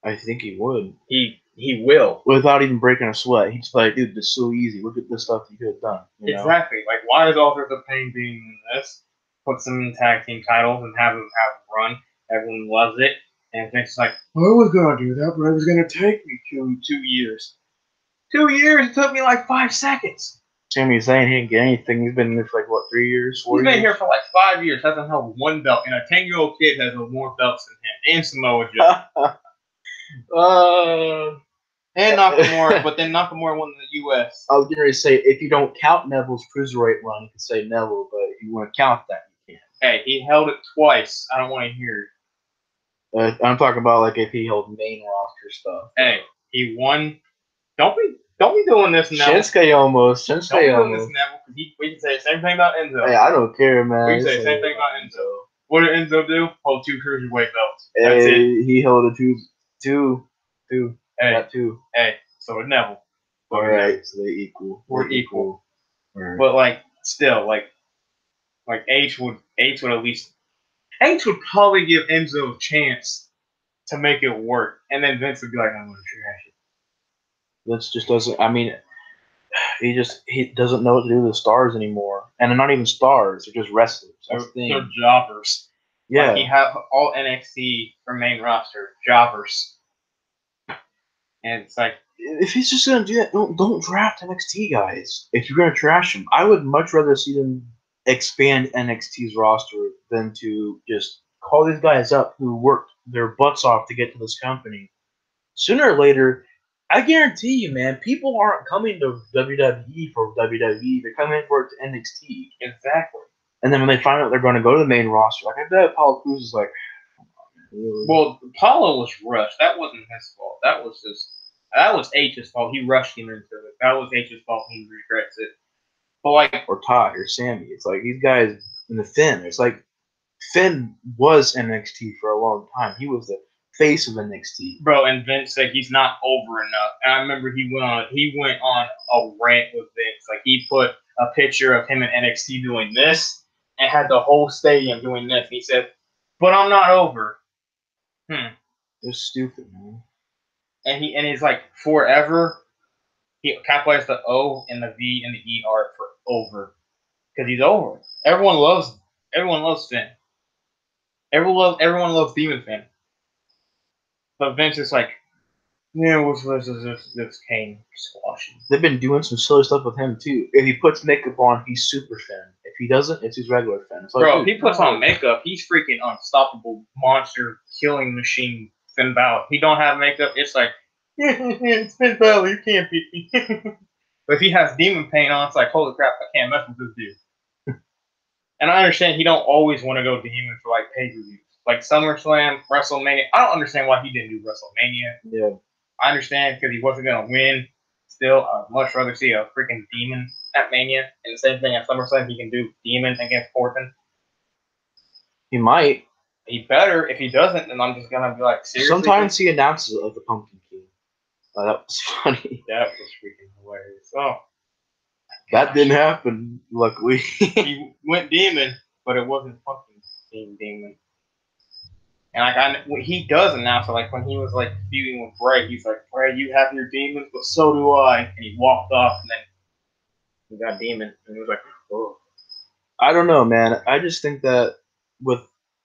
I think he would. He will. Without even breaking a sweat. He's like, dude, this is so easy. Look at this stuff you could have done. You know? Exactly. Like, why is Authors of Pain being in this? Put some in tag team titles and have them run. Everyone loves it. And Vince is like, I was going to do that, but it was going to take me 2 years. 2 years? It took me like 5 seconds. Sami Zayn, he didn't get anything. He's been in there for like, what, 3 years? 4 He's years? been here for like 5 years. Hasn't held 1 belt. And a 10-year-old kid has more belts than him. And Samoa Joe. And Nakamura, but then Nakamura won the U.S. I was going to say, if you don't count Neville's cruiserweight run, you can say Neville, but if you want to count that, you can't. Hey, he held it twice. I don't want to hear it. I'm talking about like if he held main roster stuff. Hey, he won. Don't be doing this, Neville. Shinsuke almost. Don't be doing this, Neville. We can say the same thing about Enzo. Hey, I don't care, man. We can say the same thing about Enzo. What did Enzo do? Hold 2 cruiserweight belts. That's hey, it. He held a two. Hey, got 2. Hey, so did Neville. All right, so they equal. We're equal. Right. But like, still, like H would at least. H would probably give Enzo a chance to make it work, and then Vince would be like, "I'm going to trash it." Vince just doesn't. I mean, he doesn't know what to do with the stars anymore, and they're not even stars; they're just wrestlers. They're jobbers. Yeah, like, he have all NXT for main roster jobbers, and it's like, if he's just gonna do that, don't draft NXT guys. If you're gonna trash them, I would much rather see them expand NXT's roster than to just call these guys up who worked their butts off to get to this company. Sooner or later, I guarantee you, man, people aren't coming to WWE for WWE. They're coming for it to NXT. Exactly. And then when they find out they're going to go to the main roster, like I bet Apollo Crews is like, really? Well, Apollo was rushed. That wasn't his fault. That was H's fault. He rushed him into it. That was H's fault. He regrets it. But like, or Todd or Sammy. It's like these guys in the Finn. It's like Finn was NXT for a long time. He was the face of NXT. Bro, and Vince said he's not over enough. And I remember he went on a rant with Vince. Like, he put a picture of him in NXT doing this and had the whole stadium doing this. And he said, "But I'm not over." They're stupid, man. And he's like, forever. He capitalized the O and the V and the ER for over, because he's over. Everyone loves Finn. Everyone loves Demon Finn. But Vince is like, yeah, what's this Kane squashing? They've been doing some silly stuff with him too. If he puts makeup on, he's super Finn. If he doesn't, it's his regular Finn. It's like, bro, if he puts on makeup, he's freaking unstoppable monster killing machine Finn Balor. If he don't have makeup, it's like, it's Finn Balor, you can't beat me. But if he has demon paint on, it's like, holy crap, I can't mess with this dude. And I understand he don't always want to go demon for like pay-per-views. Like SummerSlam, WrestleMania. I don't understand why he didn't do WrestleMania. Yeah. I understand because he wasn't going to win. Still, I'd much rather see a freaking demon at Mania. And the same thing at SummerSlam, he can do demon against Corbin. He might. He better. If he doesn't, then I'm just going to be like, seriously? Sometimes he announces it like the Pumpkin King. That was funny. That was freaking hilarious. Oh. That didn't happen, luckily. He went demon, but it wasn't Pumpkin King demon. And like he does announce it, like when he was like feuding with Bray, he's like, "Bray, you have your demons, but so do I." And he walked off, and then he got demon, and he was like, "Oh." I don't know, man. I just think that with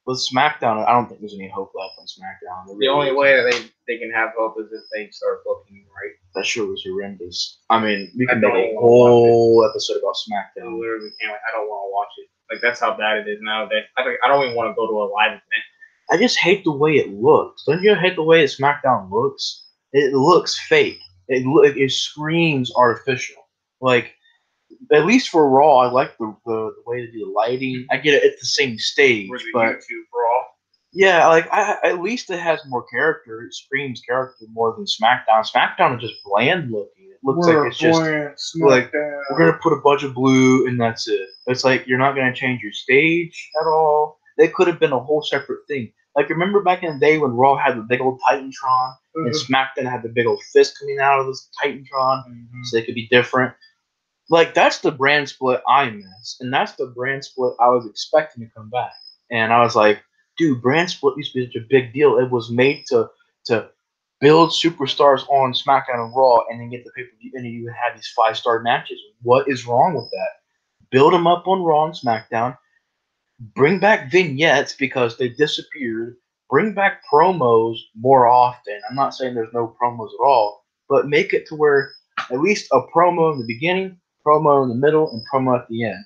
SmackDown, I don't think there's any hope left on SmackDown. The only way that they can have hope is if they start booking right. That show was horrendous. I mean, we can make a whole episode about SmackDown. I literally can't. I don't want to watch it. Like, that's how bad it is nowadays. I don't even want to go to a live event. I just hate the way it looks. Don't you hate the way SmackDown looks? It looks fake. It screams artificial. Like, at least for Raw, I like the way they do the lighting. I get it; it's the same stage, but YouTube Raw. Yeah, like at least it has more character. It screams character more than SmackDown. SmackDown is just bland looking. It looks like it's just like we're gonna put a bunch of blue and that's it. It's like you're not gonna change your stage at all. They could have been a whole separate thing. Like, remember back in the day when Raw had the big old Titantron and SmackDown had the big old fist coming out of this Titantron so they could be different? Like, that's the brand split I miss, and that's the brand split I was expecting to come back. And I was like, dude, brand split used to be such a big deal. It was made to build superstars on SmackDown and Raw, and then get the pay-per-view, and you had these 5-star matches. What is wrong with that? Build them up on Raw and SmackDown. Bring back vignettes because they disappeared. Bring back promos more often. I'm not saying there's no promos at all, but make it to where at least a promo in the beginning, promo in the middle, and promo at the end.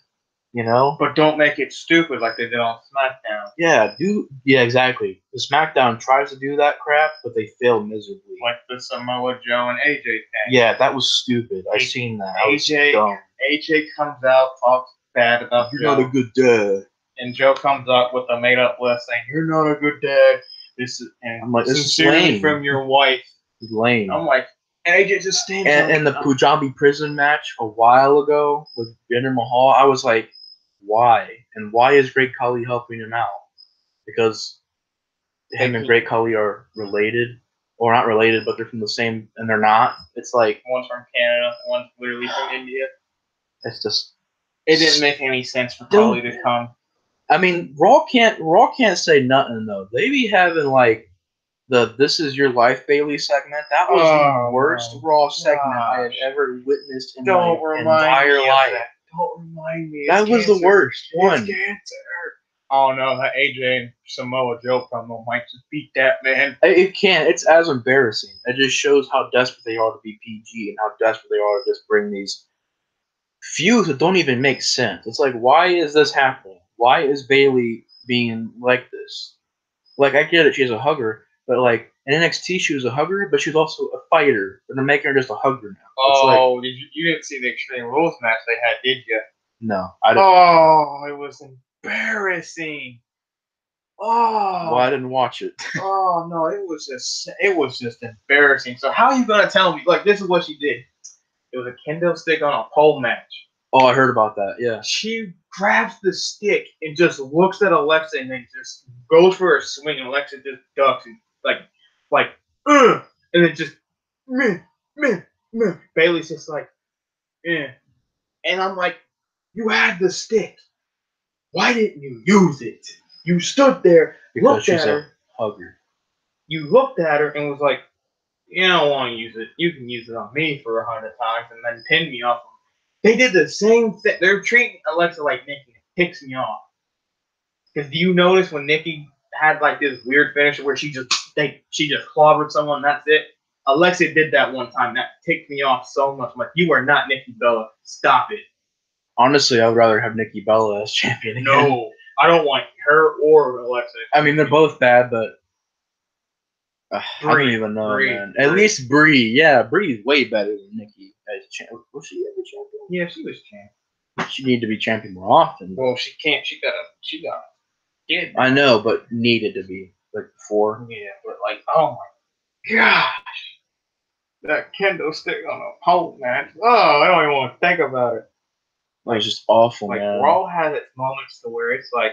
You know? But don't make it stupid like they did on SmackDown. Yeah, exactly. The SmackDown tries to do that crap, but they fail miserably. Like the Samoa Joe and AJ thing. Yeah, that was stupid. I seen that. AJ comes out, talks bad about You're Joe. not a good dad. And Joe comes up with a made-up list saying, "You're not a good dad. This is," and I'm like, this is sincerely lame. from your wife. It's lame. I'm like, and AJ just stands and the Punjabi prison match a while ago with Jinder Mahal, I was like, why? And why is Great Khali helping him out? Because him and Great Khali are related, or not related, but they're from the same, and they're not. It's like one's from Canada, one's literally from India. It's just it didn't make any sense for Khali to come. I mean, Raw can't say nothing though. They be having like the "This Is Your Life" Bailey segment. That was the worst Raw segment I had ever witnessed in my entire life. Don't remind me. That was the worst one. Oh no, that AJ and Samoa Joe promo might just beat that, man. It can't. It's as embarrassing. It just shows how desperate they are to be PG and how desperate they are to just bring these feuds that don't even make sense. It's like, why is this happening? Why is Bailey being like this? Like, I get it, she's a hugger, but like in NXT she was a hugger, but she's also a fighter. And they're making her just a hugger now. Oh, like, you didn't see the Extreme Rules match they had, did you? No, I didn't. Oh, it was embarrassing. Oh, well, I didn't watch it. Oh no, it was just embarrassing. So how are you gonna tell me? Like, this is what she did. It was a kendo stick on a pole match. Oh, I heard about that. Yeah. She grabs the stick and just looks at Alexa and then just goes for a swing, and Alexa just ducks and and then just meh. Bailey's just like, and I'm like, you had the stick. Why didn't you use it? You stood there, looked at her, hugger. You looked at her and was like, you don't want to use it. You can use it on me for 100 times and then pin me off. They did the same thing. They're treating Alexa like Nikki. It ticks me off. Because do you notice when Nikki had like this weird finisher where she just clobbered someone and that's it? Alexa did that one time. That ticked me off so much. I'm like, you are not Nikki Bella. Stop it. Honestly, I would rather have Nikki Bella as champion again. No, I don't want her or Alexa. I mean, they're both bad, but I don't even know, man. At least Brie. Yeah, Brie's way better than Nikki as champion. Was she ever champion? Yeah, she was champion. She needed to be champion more often. Well, she can't. She got a kid. I know, but needed to be like before. Yeah, but like, oh my gosh, that kendo stick on a pole match. Oh, I don't even want to think about it. Like, it's just awful, like, man. Raw has its moments to where it's like,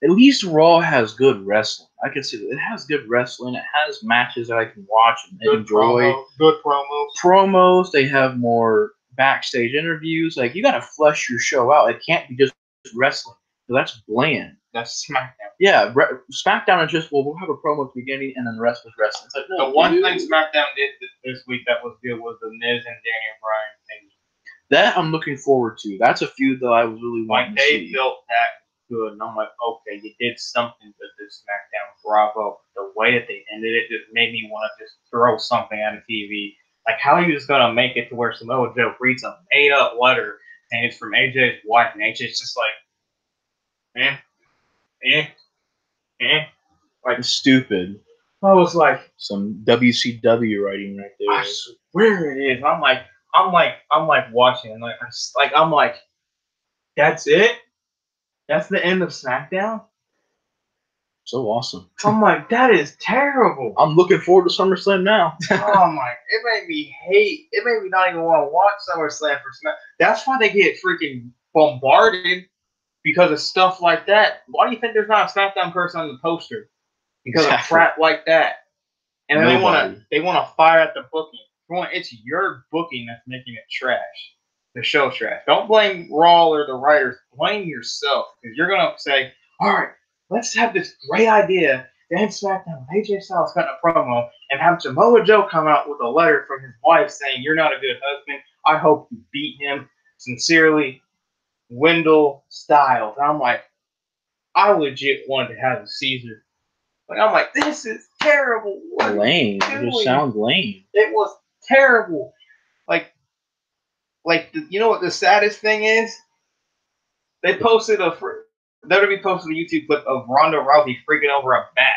at least Raw has good wrestling. I can see that it has good wrestling. It has matches that I can watch and enjoy. Good promos. Promos. They have more backstage interviews. Like, you got to flesh your show out. It can't be just wrestling. That's bland. That's SmackDown. Yeah, SmackDown is just, we'll have a promo at the beginning and then the rest was wrestling. It's like, no, the one thing SmackDown did this week that was good was the Miz and Daniel Bryan thing. That I'm looking forward to. That's a feud that I was really wanting to see. They built that good, and I'm like, okay, you did something with this SmackDown. Bravo. The way that they ended it just made me want to just throw something at a TV. Like, how are you just going to make it to where Samoa Joe reads a made-up letter, and it's from AJ's wife, and AJ's just like, like, stupid. I was like, some WCW writing right there. I swear it is. I'm like watching, and I'm like, that's it? That's the end of SmackDown? So awesome. I'm like, that is terrible. I'm looking forward to SummerSlam now. Oh my, it made me not even want to watch SummerSlam for SmackDown. That's why they get freaking bombarded, because of stuff like that. Why do you think there's not a SmackDown person on the poster? because of Exactly. crap like that. And then Nobody. they wanna fire at the booking. It's your booking that's making it trash. The show trash. Don't blame Raw or the writers. Blame yourself because you're gonna say, "All right, let's have this great idea." Then SmackDown, AJ Styles cutting a promo and have Samoa Joe come out with a letter from his wife saying, "You're not a good husband. I hope you beat him. Sincerely, Wendell Styles." And I'm like, I legit wanted to have a Caesar. Like I'm like, this is terrible. What Lame. are It you just doing? sounds lame. It was terrible. Like you know what the saddest thing is? They posted WWE posted a YouTube clip of Ronda Rousey freaking over a bat.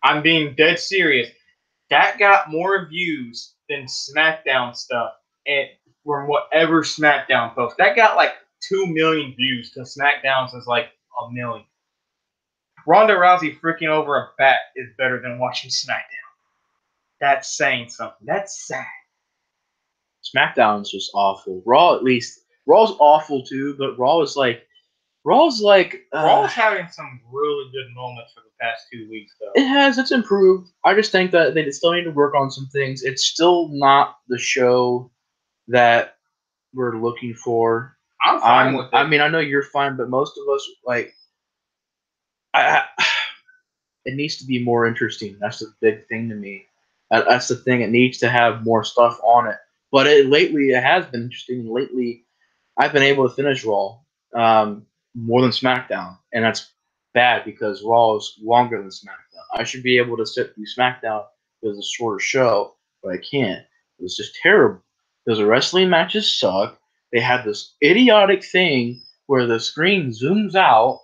I'm being dead serious. That got more views than SmackDown stuff, and from whatever SmackDown post, that got like 2 million views. To SmackDown's is like 1 million. Ronda Rousey freaking over a bat is better than watching SmackDown. That's saying something. That's sad. SmackDown's just awful. Raw, at least, Raw's awful too, but Raw's like Raw's having some really good moments for the past 2 weeks, though. it's improved. I just think that they still need to work on some things. It's still not the show that we're looking for. I'm fine with it. I mean, I know you're fine, but most of us like, it needs to be more interesting. That's the big thing to me. That's the thing. It needs to have more stuff on it. But lately, it has been interesting. Lately, I've been able to finish Raw more than SmackDown, and that's bad because Raw is longer than SmackDown. I should be able to sit through SmackDown because it's a shorter show, but I can't. It was just terrible because the wrestling matches suck. They had this idiotic thing where the screen zooms out.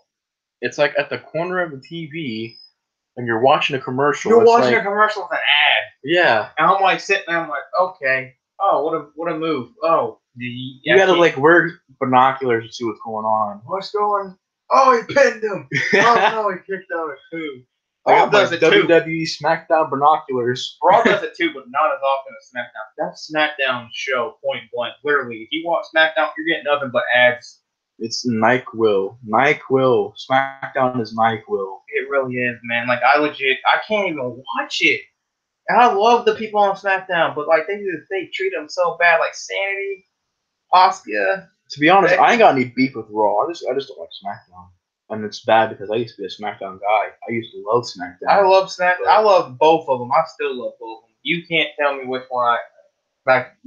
It's like at the corner of the TV, and you're watching a commercial. You're it's watching like, a commercial with an ad. Yeah. And I'm like sitting there, I'm like, okay. Oh, what a move. Oh, you gotta like wear binoculars to see what's going on. What's going? Oh, he pinned him. Oh no, he kicked out a coup. I Raw got my does it too. WWE SmackDown binoculars. Raw does it too, but not as often as SmackDown. That's SmackDown show, point blank. Literally, if you watch SmackDown, you're getting nothing but ads. It's NyQuil. NyQuil. SmackDown is NyQuil. It really is, man. Like I can't even watch it. And I love the people on SmackDown, but like they treat them so bad, like Sanity, Asuka. To be honest, I ain't got any beef with Raw. I just don't like SmackDown, and it's bad because I used to be a SmackDown guy. I used to love SmackDown. I love SmackDown. I love both of them. I still love both of them. You can't tell me which one back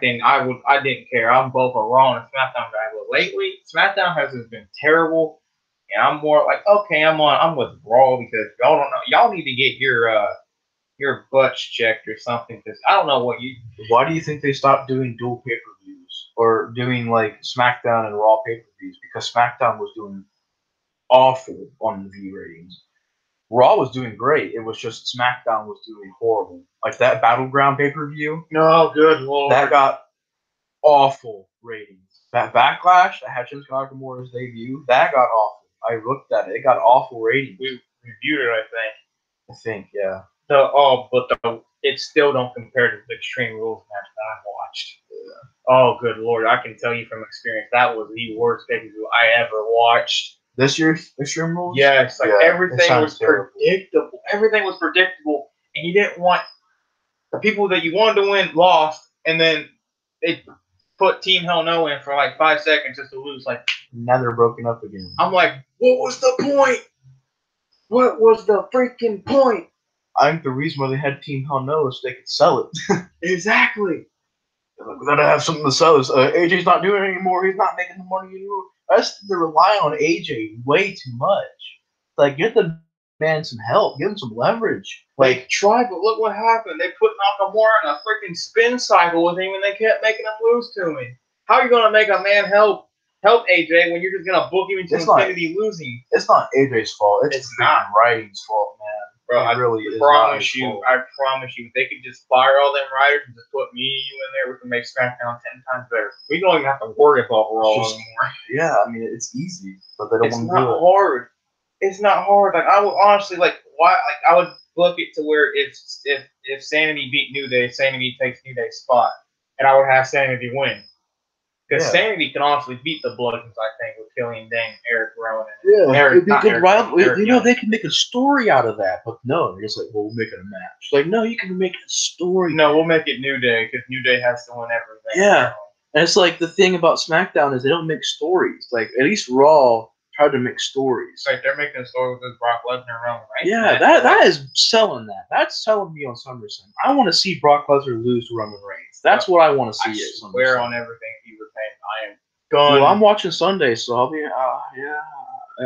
then I didn't care. I'm both a Raw and a SmackDown guy. But lately, SmackDown has just been terrible, and I'm more like, okay, I'm with Raw because y'all don't know. Y'all need to get your butts checked or something because I don't know what you. Why do you think they stopped doing dual pay-per-views or doing like SmackDown and Raw pay-per-views? Because SmackDown was doing awful on the V ratings. Raw was doing great. It was just SmackDown was doing horrible. Like that Battleground pay-per-view. No, good lord. That got awful ratings. That Backlash, that had Shinsuke Nakamura's debut, that got awful. I looked at it. It got awful ratings. We reviewed it, I think, yeah. It still don't compare to the Extreme Rules match that I watched. Yeah. Oh, good lord! I can tell you from experience that was the worst pay-per-view I ever watched. This year's Extreme Rules? Yes, everything was predictable. Everything was predictable, and you didn't want the people that you wanted to win lost, and then they put Team Hell No in for like 5 seconds just to lose. Like now they're broken up again. I'm like, what was the point? What was the freaking point? I think the reason why they had Team Hell No is so they could sell it. Exactly. Like, we gotta have something to sell this. AJ's not doing it anymore. He's not making the money anymore. They rely on AJ way too much. Like, get the man some help. Give him some leverage. Like, they tried, but look what happened. They put Nakamura in a freaking spin cycle with him, and they kept making him lose to him. How are you gonna make a man help AJ when you're just gonna book him into infinity losing? It's not AJ's fault. It's not writing's fault, man. Bro, I promise you, if they could just fire all them writers and just put me and you in there, we can make SmackDown 10 times better. We don't even have to worry about Raw anymore. Yeah, I mean, it's easy, but they don't want to do it. It's not hard. It's not hard. Like, I would honestly, I would book it to where if Sanity beat New Day, Sanity takes New Day's spot, and I would have Sanity win. Because Yeah. Sanity can honestly beat the Bludgeons, I think, with Killian Dane and Eric Rowan. Yeah, Eric, not Eric, Eric you know, Young. they can make a story out of that, but no, they're just like, well, we'll make it a match. Like, no, you can make a story. No, we'll make it New Day, because New Day has to win everything. Yeah. And it's like the thing about SmackDown is they don't make stories. Like, at least Raw tried to make stories. It's like they're making a story with this Brock Lesnar around, right? Yeah, that is selling that. That's selling me on SummerSlam. I want to see Brock Lesnar lose to Roman Reigns. That's what I want to see at SummerSlam. I swear on everything he retained. I am done. Well, I'm watching Sunday, so I'll be, yeah.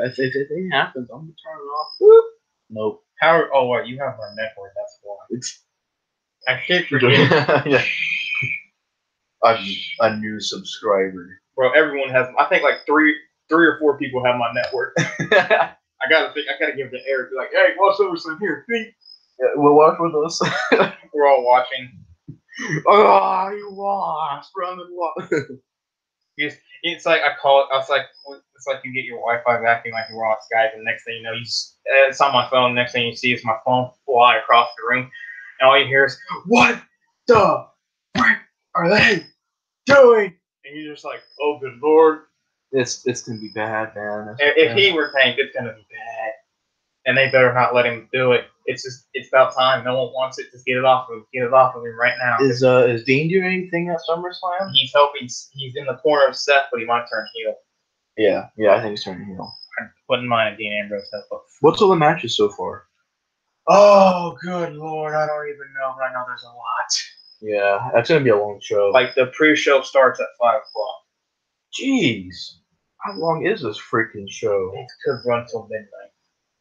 If anything happens, I'm going to turn it off. Whoop. Nope. Oh, what? You have my network. That's why. I keep forgetting. Yeah. A new subscriber. Bro, everyone has. I think like three or four people have my network. I gotta give it to Eric. Be like, hey, watch SummerSlam here. Yeah, we'll watch with us. We're all watching. Oh, you lost. Roman lost. It's like I call it. It's like you get your Wi-Fi acting like you're on Skype, and next thing you know, it's on my phone. Next thing you see is my phone fly across the room, and all you hear is, "What the frick are they doing?" And you're just like, "Oh, good lord!" It's gonna be bad, man. If he retains, it's gonna be bad, and they better not let him do it. It's about time. No one wants it. Just get it off of him. Get it off of him right now. Is Dean doing anything at SummerSlam? He's hoping he's in the corner of Seth, but he might turn heel. Yeah, I think he's turning heel. I wouldn't mind a Dean Ambrose stuff. What's all the matches so far? Oh, good lord, I don't even know, but I know there's a lot. Yeah, that's gonna be a long show. Like the pre-show starts at 5 o'clock. Jeez, how long is this freaking show? It could run till midnight.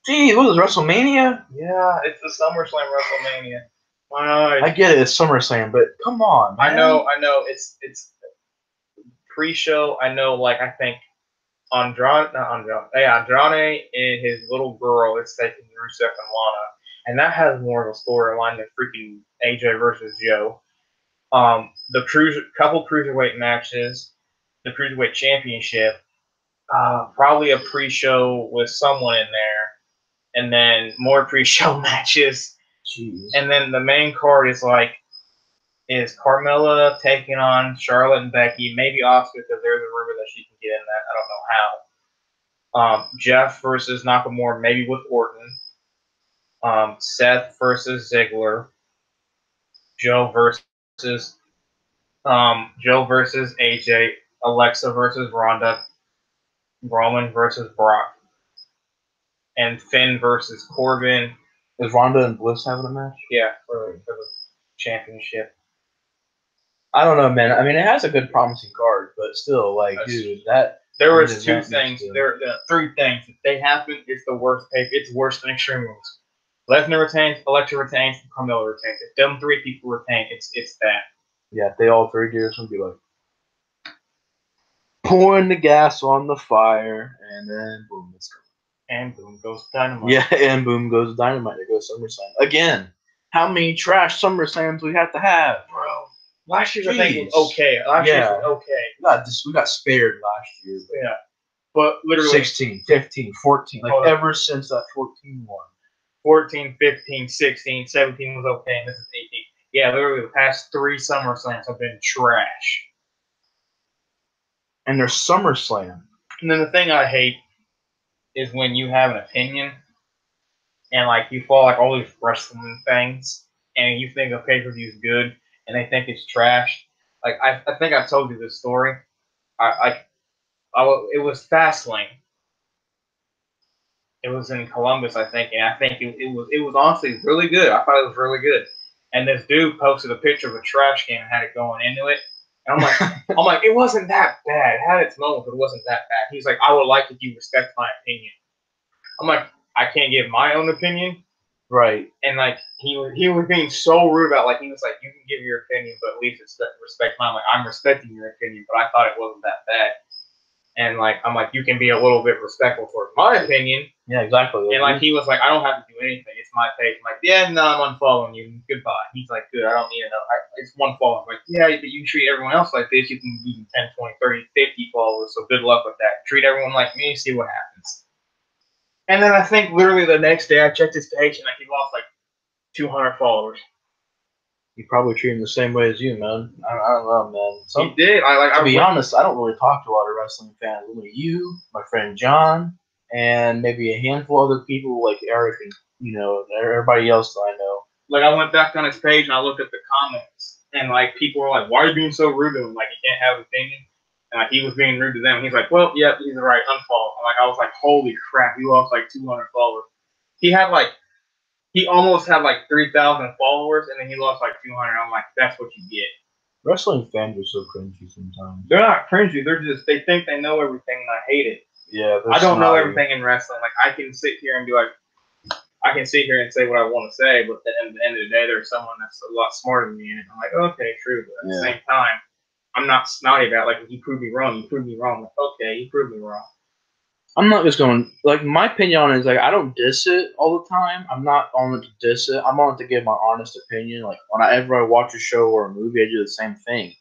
Jeez, what is WrestleMania? Yeah, it's the SummerSlam WrestleMania. I get it, it's SummerSlam, but come on, man. I know. It's pre-show. I know, like I think Andrade and his little girl is taking Rusev and Lana, and that has more of a storyline than freaking AJ versus Joe. The couple cruiserweight matches, the cruiserweight championship, probably a pre-show with someone in there, and then more pre-show matches. Jeez. And then the main card is Carmella taking on Charlotte and Becky, maybe Asuka because there's a rumor that she can get in that. I don't know how. Jeff versus Nakamura, maybe with Orton. Seth versus Ziggler. Joe versus AJ. Alexa versus Ronda. Roman versus Brock. And Finn versus Corbin. Is Ronda and Bliss having a match? Yeah, for the championship. I don't know, man. I mean, it has a good, promising card, but still, like, dude, that. There was two things. There are three things. If they happen, it's the worst. It's worse than Extreme Rules. Lesnar retains, Alexa retains, and Carmella retains. If them three people retain, it's that. Yeah, if they all three do, it's gonna be like pouring the gas on the fire, and then boom, it's going. And boom goes Dynamite. Yeah, and boom goes Dynamite. There goes SummerSlam again. How many trash SummerSlams we have to have, bro? Last year's I think was okay. Last year's was okay. We got spared last year. But yeah, but literally 16, 15, 14. Like ever since that 14 one. 14, 15, 16, 17 was okay, and this is 18. Yeah, literally the past 3 SummerSlams have been trash. And there's SummerSlam. And then the thing I hate is when you have an opinion and like you follow like all these wrestling things and you think a pay-per-view is good and they think it's trash. Like I think I told you this story. It was Fastlane. It was in Columbus, I think, and I think it was honestly really good. I thought it was really good. And this dude posted a picture of a trash can and had it going into it. And I'm like, it wasn't that bad. It had its moments, but it wasn't that bad. He's like, I would like if you respect my opinion. I'm like, I can't give my own opinion. Right. And like he was being so rude about like he was like, you can give your opinion, but at least respect mine. Like I'm respecting your opinion, but I thought it wasn't that bad. And like I'm like, you can be a little bit respectful towards my opinion. Yeah, exactly. And like he was like, I don't have to do anything. It's my page. I'm like, yeah, no, I'm unfollowing you. Goodbye. He's like, good. I don't need to know. It's one follow. I'm like, yeah, but you treat everyone else like this. You can be 10, 20, 30, 50 followers. So good luck with that. Treat everyone like me. See what happens. And then I think literally the next day I checked his page and like he lost like 200 followers. He probably treated him the same way as you, man. I don't know, man. He did. To be honest, I don't really talk to a lot of wrestling fans. Only you, my friend John, and maybe a handful of other people like Eric and everybody else that I know. Like, I went back on his page and I looked at the comments, and like people were like, "Why are you being so rude to him? Like, he can't have an opinion." And like he was being rude to them. He's like, "Well, yeah, he's right. Unfollow." And like I was like, "Holy crap!" He lost like 200 followers. He almost had like 3,000 followers, and then he lost like 200. I'm like, that's what you get. Wrestling fans are so cringy sometimes. They're not cringy. They think they know everything, and I hate it. Yeah, I don't know everything in wrestling. Like, I can sit here and be like, I can sit here and say what I want to say, but at the end of the day, there's someone that's a lot smarter than me, and I'm like, okay, true. But at the same time, I'm not snotty about like, you proved me wrong. You proved me wrong. Like, okay, you proved me wrong. I'm not just going, like, my opinion on it is, like, I don't diss it all the time. I'm not on it to diss it. I'm on it to give my honest opinion. Like, whenever I watch a show or a movie, I do the same thing.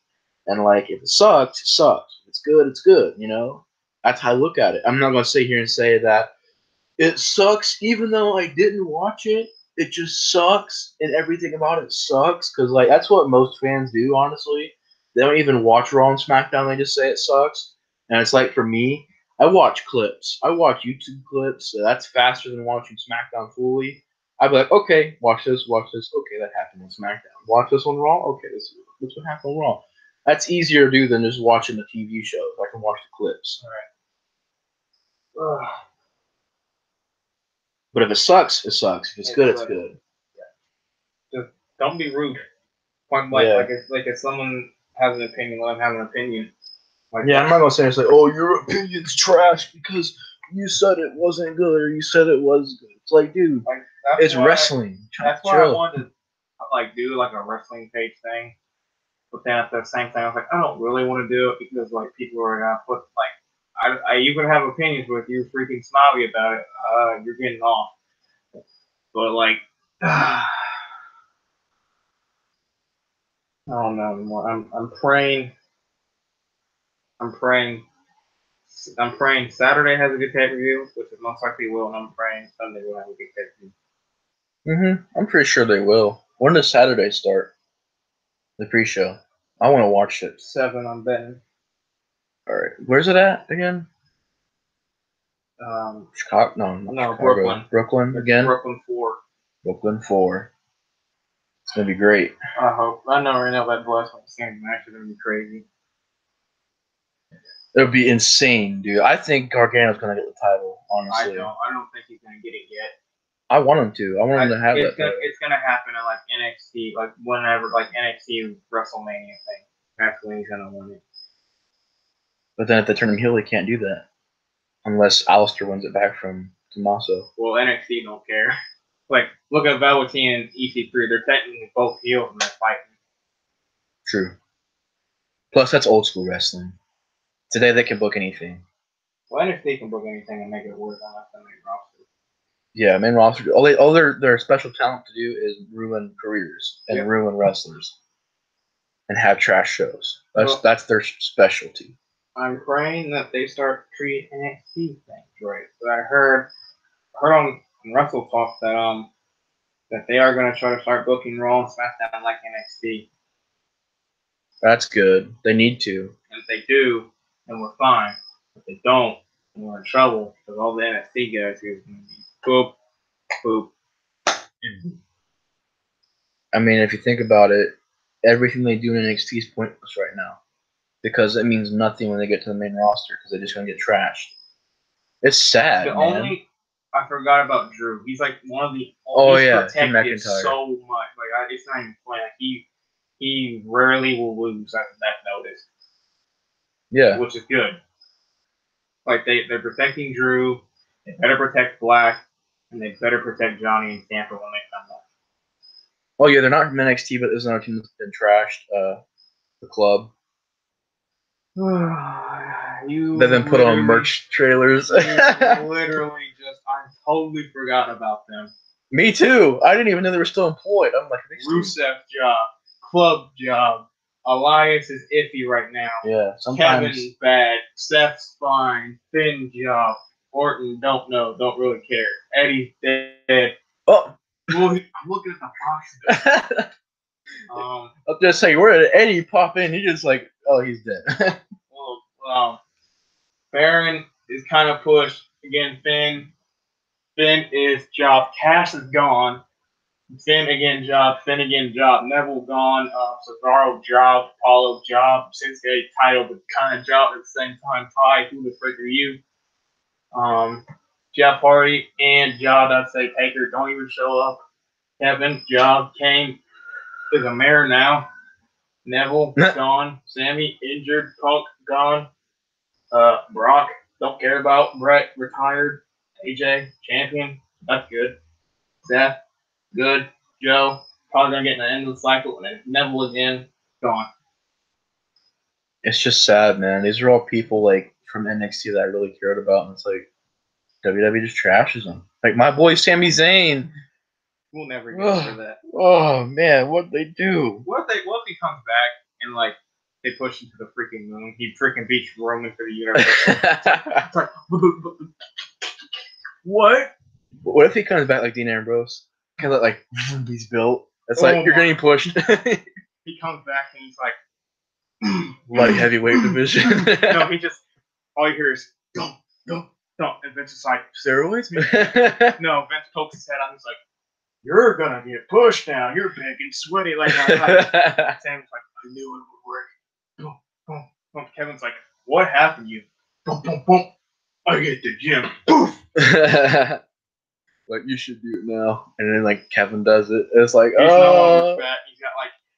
And, like, if it sucks, it sucks. If it's good, it's good, you know? That's how I look at it. I'm not going to sit here and say that it sucks even though I didn't watch it. It just sucks, and everything about it sucks. Because, like, that's what most fans do, honestly. They don't even watch Raw and Smackdown. They just say it sucks. And it's like, for me, I watch clips. I watch YouTube clips. So that's faster than watching SmackDown fully. I'd be like, okay, watch this. Okay, that happened on SmackDown. Watch this one Raw. Okay, this what happened on Raw. That's easier to do than just watching the TV shows. I can watch the clips. All right. But if it sucks, it sucks. If it's good, it's good. Yeah. Just don't be rude. Point blank. Yeah. Like if someone has an opinion, let them have an opinion. Like, yeah, I'm not gonna say it's like, oh, your opinion's trash because you said it wasn't good or you said it was good. It's like, dude, like, it's wrestling. That's why I wanted to like do like a wrestling page thing. But then at the same time, I was like, I don't really want to do it because like people are gonna put like you can have opinions, but if you're freaking snobby about it, you're getting off. But like, I don't know anymore. I'm praying. I'm praying Saturday has a good pay-per-view, which it most likely will, and I'm praying Sunday will have a good pay-per-view. I'm pretty sure they will. When does Saturday start? The pre-show. I want to watch it. 7, I'm betting. All right. Where's it at again? Chicago? No, Chicago. Brooklyn. Brooklyn again? Brooklyn 4. Brooklyn 4. It's going to be great. I hope. I know right now that Bless and Sam match is going to be crazy. It'll be insane, dude. I think Gargano's going to get the title, honestly. I don't think he's going to get it yet. I want him to. I want him to have that. It's going to happen in like NXT, like whenever, like NXT WrestleMania thing. That's when he's going to win it. But then if they turn him heel, he can't do that. Unless Alistair wins it back from Tommaso. Well, NXT don't care. Like, look at Velveteen and EC3. They're technically both heels and they're fighting. True. Plus, that's old school wrestling. Today, they can book anything. Well, NXT can book anything and make it work unless they make roster. Yeah, main roster. All their special talent to do is ruin careers and ruin wrestlers. And have trash shows. That's their specialty. I'm praying that they start treating NXT things right. But I heard on Wrestle Talk that they are going to try to start booking Raw and SmackDown like NXT. That's good. They need to. And if they do, then we're fine. If they don't, then we're in trouble because all the NXT guys are going to be poop, poop, and poop. I mean, if you think about it, everything they do in NXT is pointless right now because it means nothing when they get to the main roster because they're just going to get trashed. It's sad, I forgot about Drew. He's like one of the he's protected so much. Like it's not even funny. Like, he rarely will lose that notice. Yeah, which is good. Like they're protecting Drew. They better protect Black, and they better protect Johnny and Tampa when they come back. Oh yeah, they're not from NXT, but there's another team that's been trashed. The Club. They've been put on merch trailers. Literally just, I totally forgot about them. Me too. I didn't even know they were still employed. I'm like, Rusev job, Club job. Elias is iffy right now. Yeah, sometimes. Kevin's bad. Seth's fine. Finn job. Orton, don't really care. Eddie's dead. Oh. Well, I'm looking at the box. I'll just say, where did Eddie pop in? He just like, oh, he's dead. Well, Baron is kind of pushed again. Finn is job. Cass is gone. Finn again job. Finn again job. Neville gone. Cesaro job. Apollo job. Shinsuke title, but kind of job at the same time. Ty, who the frick are you? Jeff Hardy and job. I'd say Taker don't even show up. Kevin job. Kane is a mayor now. Neville gone. Sammy injured. Punk gone. Brock don't care about. Brett retired. AJ champion. That's good. Seth good. Joe probably gonna get in the end of the cycle, and then Neville again gone. It's just sad, man. These are all people like from NXT that I really cared about, and it's like WWE just trashes them. Like my boy Sami Zayn. We'll never get over that. Oh man, what they do? What if he comes back and like they push him to the freaking moon? He freaking beats Roman for the universe. It's like, what? What if he comes back like Dean Ambrose? Kind of like he's built. It's like you're getting pushed. He comes back and he's like light heavyweight division. No, he just all you hear is don't, and Vince is like steroids. No, Vince pokes his head out. He's like, you're gonna get pushed now. You're big and sweaty like that. Sam's like, I knew it would work. Boom, boom, boom. Kevin's like, what happened to you? Boom, boom, boom. I get the gym. Poof. Like you should do it now, and then like Kevin does it. It's like, he's no longer fat.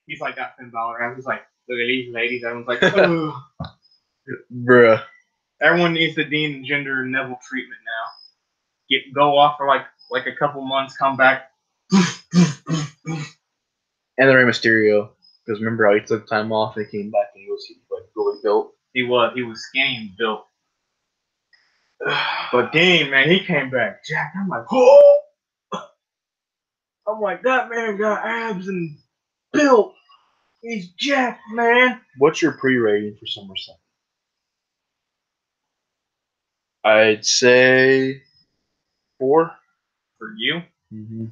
He's like got Finn Balor. He's like, look at these ladies. Everyone's like, ugh. Bruh. Everyone needs the Dean Gender Neville treatment now. Go off for like a couple months, come back. And the Rey Mysterio, because remember how he took time off and came back and he was like really built. He was skinny and built. But Dean, man, he came back jacked. I'm like, oh! I'm like, that man got abs and built. He's jacked, man. What's your pre-rating for SummerSlam? I'd say 4. For you? Mm-hmm.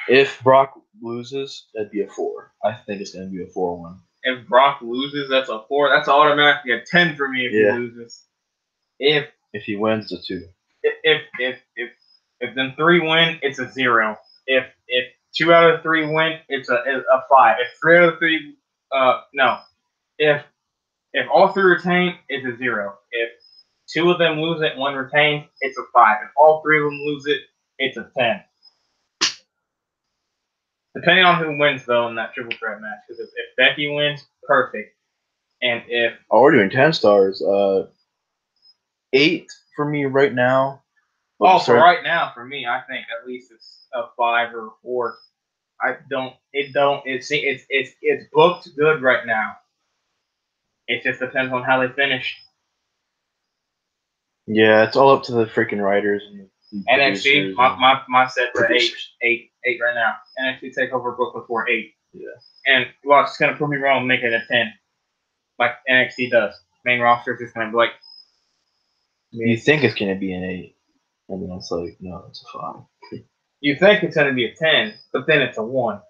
If Brock loses, that'd be a 4. I think it's going to be a 4-1. If Brock loses, that's a 4. That's automatically a 10 for me if he loses. If he wins, it's a 2. If then 3 win, it's a 0. If 2 out of 3 win, it's a 5. If 3 out of 3, no. If all 3 retain, it's a 0. If 2 of them lose it, 1 retains, it's a 5. If all 3 of them lose it, it's a 10. Depending on who wins, though, in that triple threat match. Because if Becky wins, perfect. And if... Oh, we're doing 10 stars. 8 for me right now. Also, right now, for me, I think at least it's a 5 or a 4. It's booked good right now. It just depends on how they finish. Yeah, it's all up to the freaking writers and NXT, my set's at 8 right now. NXT TakeOver Brooklyn for 8. Yeah. And well, it's gonna prove me wrong, make it a 10, like NXT does. Main roster is just gonna be like. You think it's gonna be an 8, and then it's like, no, it's a 5. You think it's gonna be a 10, but then it's a 1.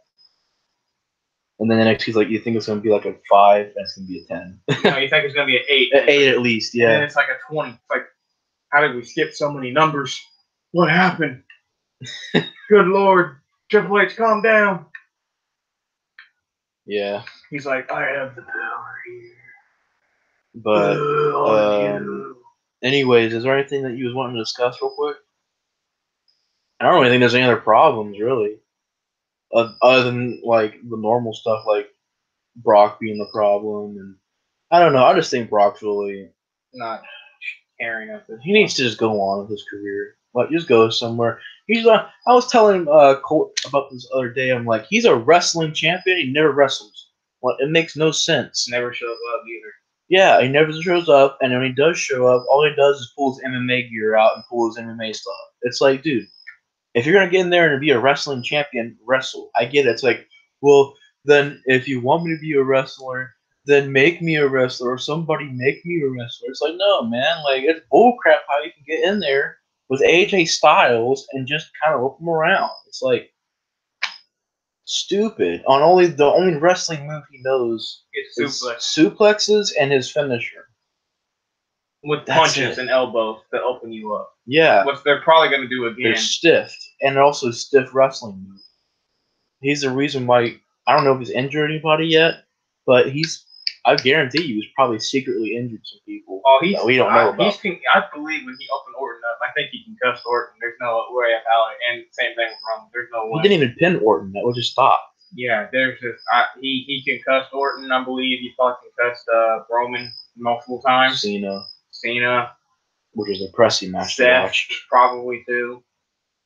And then NXT's like, you think it's gonna be like a 5, and it's gonna be a 10. No, you think it's gonna be an 8. An 8 at least, yeah. And then it's like a 20. It's like, how did we skip so many numbers? What happened? Good Lord, Triple H, calm down. Yeah. He's like, I have the power here. But anyways, is there anything that you was wanting to discuss real quick? I don't really think there's any other problems really, other than like the normal stuff like Brock being the problem, and I don't know. I just think Brock's really not caring of it. He needs to just go on with his career. Like, just go somewhere. He's I was telling Colt about this other day. I'm like, he's a wrestling champion. He never wrestles. Well, it makes no sense. Never shows up either. Yeah, he never shows up, and when he does show up, all he does is pull his MMA gear out and pull his MMA stuff. It's like, dude, if you're gonna get in there and be a wrestling champion, wrestle. I get it. It's like, well, then if you want me to be a wrestler, then make me a wrestler, or somebody make me a wrestler. It's like, no, man, like, it's bullcrap how you can get in there with AJ Styles and just kind of look him around. It's like, stupid. On only the only wrestling move he knows It's is suplex suplexes and his finisher. with That's punches it. and elbows to open you up. Yeah, Which they're probably going to do they're again. stiff and also stiff wrestling moves. He's the reason why I don't know if he's injured anybody yet, but I guarantee you he's probably secretly injured some people that we don't know about. I believe when he opened Orton up, I think he concussed Orton. There's no way about it. And same thing with Roman. There's no way. He didn't even pin Orton. That was just stop. Yeah, there's just he concussed Orton. I believe he fucking concussed Roman multiple times. Cena, which was a depressing match to Seth watch. probably too.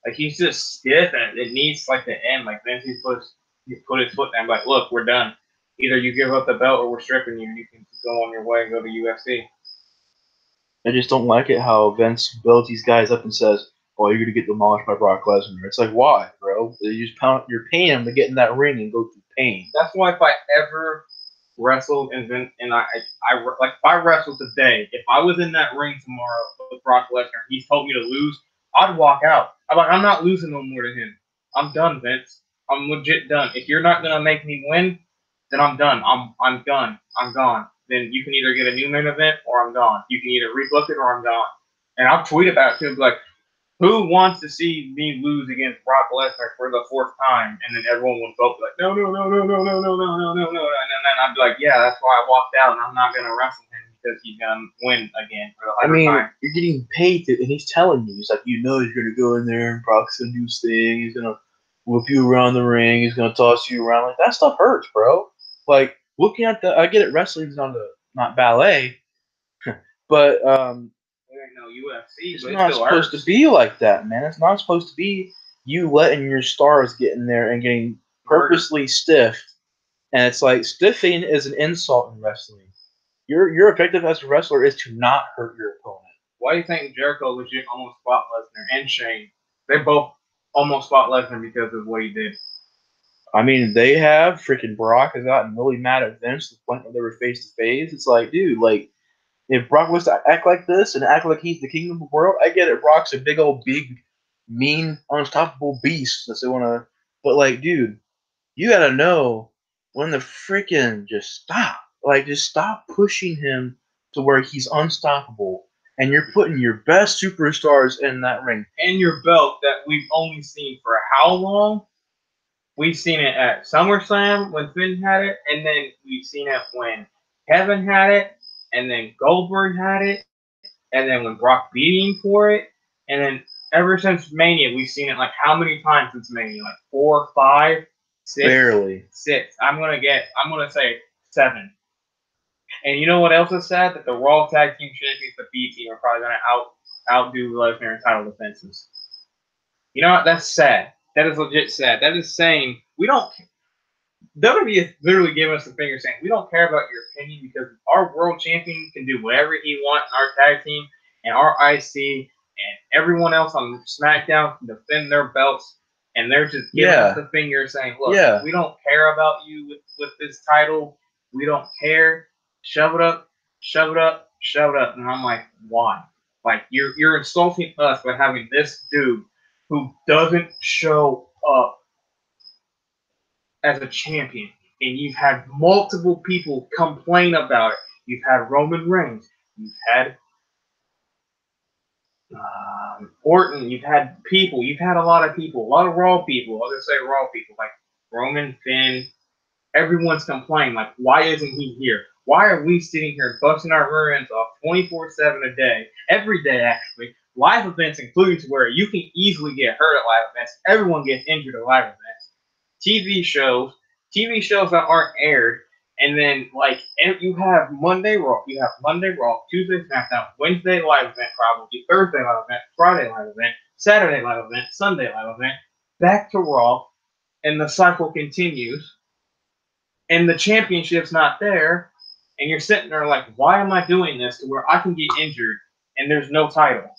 Like he's just stiff, and it needs like the end. Like Vince he put his foot down. Like, look, we're done. Either you give up the belt or we're stripping you. You can go on your way and go to UFC. I just don't like it how Vince builds these guys up and says, "Oh, you're gonna get demolished by Brock Lesnar." It's like, why, bro? You're paying him to get in that ring and go through pain. That's why if I ever wrestled and like if I wrestled today, if I was in that ring tomorrow with Brock Lesnar, he's told me to lose, I'd walk out. I'm not losing no more to him. I'm done, Vince. I'm legit done. If you're not gonna make me win, then I'm done. I'm done. I'm gone. Then you can either get a new main event or I'm gone. You can either rebook it or I'm gone. And I'll tweet about it too, like, who wants to see me lose against Brock Lesnar for the 4th time? And then everyone would vote like, no, no, no, no, no, no, no, no, no, no, no. And then I'd be like, yeah, that's why I walked out, and I'm not gonna wrestle him because he's gonna win again for the 100th time. You're getting paid to, and he's telling you, he's like, you're gonna go in there and Brock's gonna do his thing. He's gonna whip you around the ring. He's gonna toss you around. Like that stuff hurts, bro. Like looking at I get it. Wrestling's not ballet, but No UFC, it's but not supposed to be like that, man. It's not supposed to be you letting your stars get in there and getting purposely stiffed. And it's like stiffing is an insult in wrestling. Your objective as a wrestler is to not hurt your opponent. Why do you think Jericho legit almost fought Lesnar and Shane? They both almost fought Lesnar because of what he did. I mean, they have freaking Brock has gotten really mad at Vince to the point where they were face to face. It's like, dude, like if Brock was to act like this and act like he's the king of the world, I get it. Brock's a big old, big, mean, unstoppable beast that they want to. But like, dude, you gotta know when to freaking just stop. Like, just stop pushing him to where he's unstoppable. And you're putting your best superstars in that ring. And your belt that we've only seen for how long? We've seen it at SummerSlam when Finn had it, and then we've seen it when Kevin had it, and then Goldberg had it, and then when Brock beat him for it, and then ever since Mania, we've seen it like how many times since Mania? Like 4, 5, 6? Barely. 6. I'm gonna say 7. And you know what else is sad? That the Raw Tag Team Champions, the B Team, are probably gonna outdo Lesnar in title defenses. You know what? That's sad. That is legit sad. That is saying we don't. WWE is literally giving us the finger saying we don't care about your opinion because our world champion can do whatever he wants in our tag team and our IC and everyone else on SmackDown can defend their belts and they're just giving us the finger saying, look, we don't care about you with this title. We don't care. Shove it up, shove it up, shove it up. And I'm like, why? Like you're insulting us by having this dude who doesn't show up as a champion, and you've had multiple people complain about it. You've had Roman Reigns, you've had Orton, you've had a lot of people, a lot of Raw people. I'll just say Raw people, like Roman, Finn. Everyone's complaining, like, why isn't he here? Why are we sitting here busting our rear ends off 24/7 a day, every day actually, live events including to where you can easily get hurt at live events. Everyone gets injured at live events. TV shows that aren't aired, and then like you have Monday Raw, Tuesday SmackDown, Wednesday live event probably, Thursday live event, Friday live event, Saturday live event, Sunday live event, back to Raw, and the cycle continues, and the championship's not there, and you're sitting there like, why am I doing this to where I can get injured and there's no title?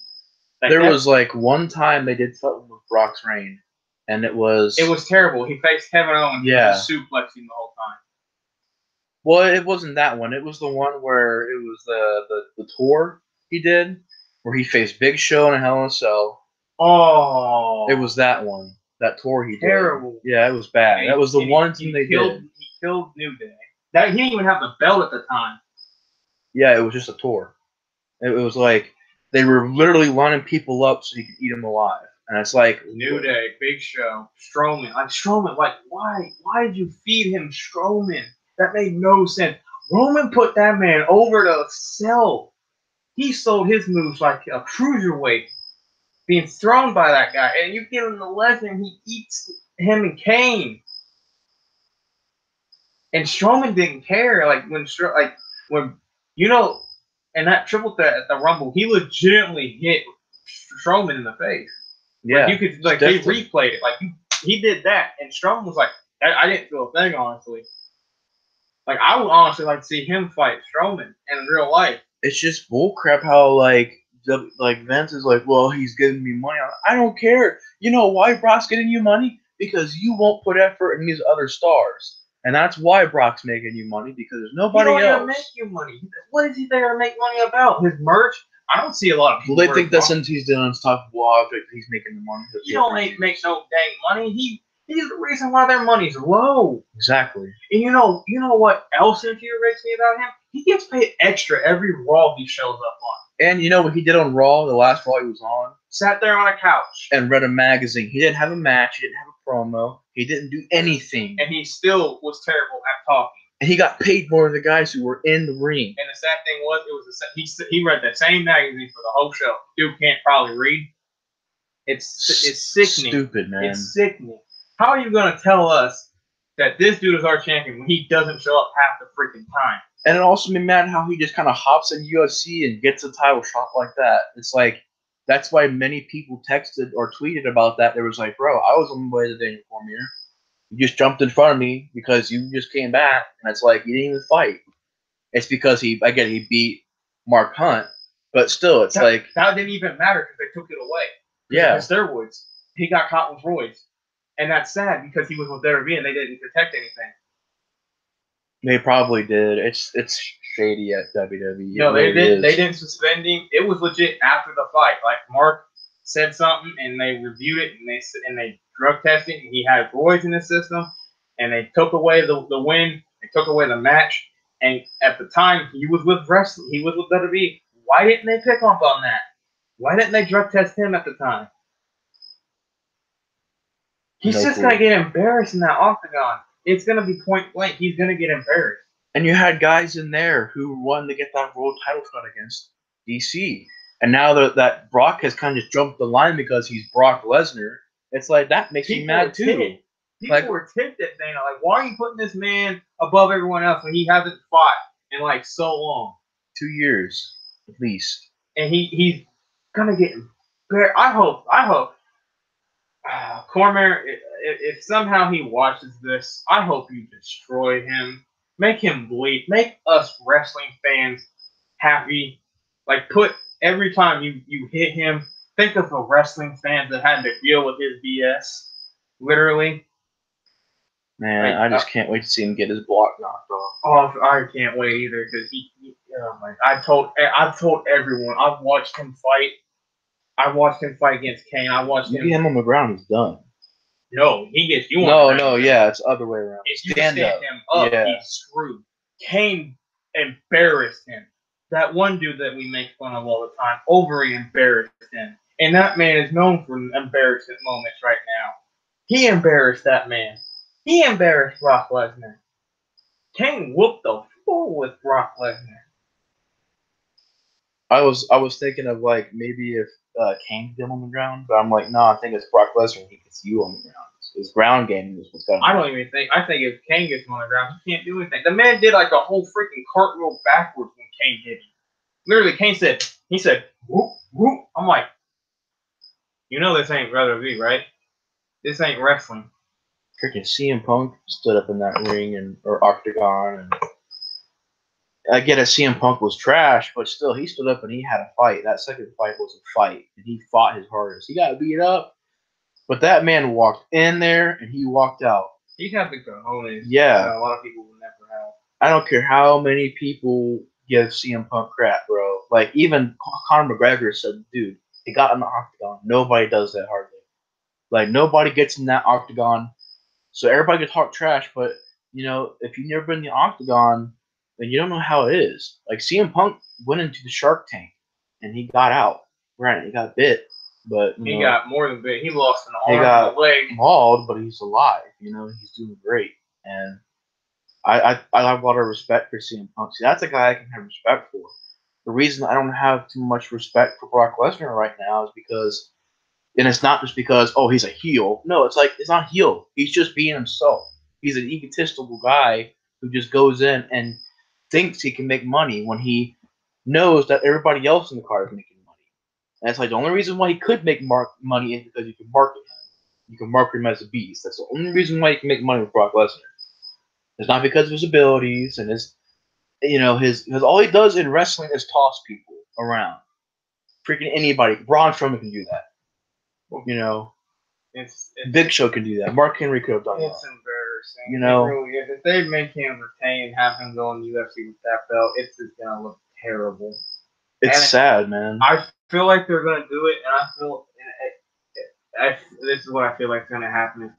Like there was like one time they did something with Brock's reign. And it was terrible. He faced Kevin Owens. Yeah. Just suplexing the whole time. Well, it wasn't that one. It was the one where it was the tour he did, where he faced Big Show in a Hell in a Cell. Oh. It was that one. That tour he did. Terrible. Yeah, it was bad. That was the one thing they did. He killed New Day. That he didn't even have the belt at the time. Yeah, it was just a tour. It was like they were literally lining people up so he could eat them alive. And it's like New Day, Big Show, Strowman. Like why did you feed him Strowman? That made no sense. Roman put that man over to sell. He sold his moves like a cruiserweight, being thrown by that guy, and you give him the lesson, he eats him and Kane. And Strowman didn't care. Like when in that triple threat at the Rumble, he legitimately hit Strowman in the face. Yeah, you could they replayed it. Like he did that, and Strowman was like, I didn't feel a thing, honestly. Like I would honestly like to see him fight Strowman in real life. It's just bullcrap how like Vince is like, well, he's giving me money. I don't care. You know why Brock's getting you money? Because you won't put effort in these other stars. And that's why Brock's making you money, because there's nobody else. He don't even make you money. What is he there to make money about? His merch? I don't see a lot of people. Well, they think that since he's doing stuff, well, he's making the money. He don't make no dang money. He's the reason why their money's low. Exactly. And you know what else infuriates me about him? He gets paid extra every Raw he shows up on. And you know what he did on Raw, the last Raw he was on? Sat there on a couch. And read a magazine. He didn't have a match. He didn't have a promo. He didn't do anything. And he still was terrible at talking. And he got paid more than the guys who were in the ring. And the sad thing was, he read that same magazine for the whole show. Dude can't probably read. It's sickening. Stupid, man. It's sickening. How are you going to tell us that this dude is our champion when he doesn't show up half the freaking time? And it also made me mad how he just kind of hops in UFC and gets a title shot like that. It's like, that's why many people texted or tweeted about that. They was like, bro, I was on my way to Daniel Cormier. You just jumped in front of me because you just came back. And it's like, you didn't even fight. It's because he beat Mark Hunt. But still, it's like... That didn't even matter because they took it away. Yeah. The steroids. He got caught with roids. And that's sad because he was with WWE and they didn't protect anything. They probably did. It's shady at WWE. No, they didn't suspend him. It was legit after the fight. Like Mark said something and they reviewed it and they drug tested and he had roids in his system and they took away the win. They took away the match. And at the time he was with wrestling. He was with WWE. Why didn't they pick up on that? Why didn't they drug test him at the time? He's just going to get embarrassed in that octagon. It's going to be point blank. He's going to get embarrassed. And you had guys in there who wanted to get that world title shot against DC. And now that Brock has kind of jumped the line because he's Brock Lesnar, it's like, that makes me mad too. People were ticked at Dana. Like, why are you putting this man above everyone else when he hasn't fought in like so long? 2 years, at least. And he's going to get embarrassed. I hope. Cormier, if somehow he watches this, I hope you destroy him. Make him bleed. Make us wrestling fans happy. Like, put every time you hit him, think of the wrestling fans that had to deal with his BS. Literally. Man, like, I just can't wait to see him get his block knocked off. Oh, I can't wait either because I've told everyone. I've watched him fight. I watched him fight against Kane. I watched him. You get him on the ground, he's done. No, he gets you on the ground. Yeah, it's the other way around. If you stand him up, he's screwed. Kane embarrassed him. That one dude that we make fun of all the time, overly embarrassed him. And that man is known for embarrassing moments right now. He embarrassed that man. He embarrassed Brock Lesnar. Kane whooped the floor with Brock Lesnar. I was thinking of like maybe if Kane get him on the ground, but I'm like, no, I think it's Brock Lesnar. He gets you on the ground. His ground game is what's going on. I don't even think. I think if Kane gets him on the ground, he can't do anything. The man did like a whole freaking cartwheel backwards when Kane hit him. Literally, Kane said, whoop, whoop. I'm like, you know this ain't WWE, right? This ain't wrestling. Freaking CM Punk stood up in that ring or octagon, and I get it. CM Punk was trash, but still, he stood up and he had a fight. That second fight was a fight, and he fought his hardest. He got beat up, but that man walked in there and he walked out. He had the cojones. Yeah, a lot of people will never have. I don't care how many people give CM Punk crap, bro. Like even Conor McGregor said, dude, he got in the octagon. Nobody does that hardly. Like nobody gets in that octagon, so everybody can talk trash. But you know, if you've never been in the octagon, then you don't know how it is. Like CM Punk went into the Shark Tank, and he got out. Right, he got bit, but he got more than bit. He lost an he arm got and a leg. mauled, but he's alive. You know, he's doing great, and I have a lot of respect for CM Punk. See, that's a guy I can have respect for. The reason I don't have too much respect for Brock Lesnar right now is because, and it's not just because, oh, he's a heel. No, it's like, it's not heel. He's just being himself. He's an egotistical guy who just goes in and thinks he can make money when he knows that everybody else in the car is making money. And it's like the only reason why he could make money is because you can market him. You can market him as a beast. That's the only reason why you can make money with Brock Lesnar. It's not because of his abilities and his, you know, his because all he does in wrestling is toss people around. Freaking anybody. Braun Strowman can do that. You know, It's Big Show can do that. Mark Henry could have done that. It's embarrassing. You know, it really is. If they make him retain and have him go in the UFC with that belt, it's just gonna look terrible. It's sad, man. I feel like they're gonna do it, and I feel this is what I feel like is gonna happen.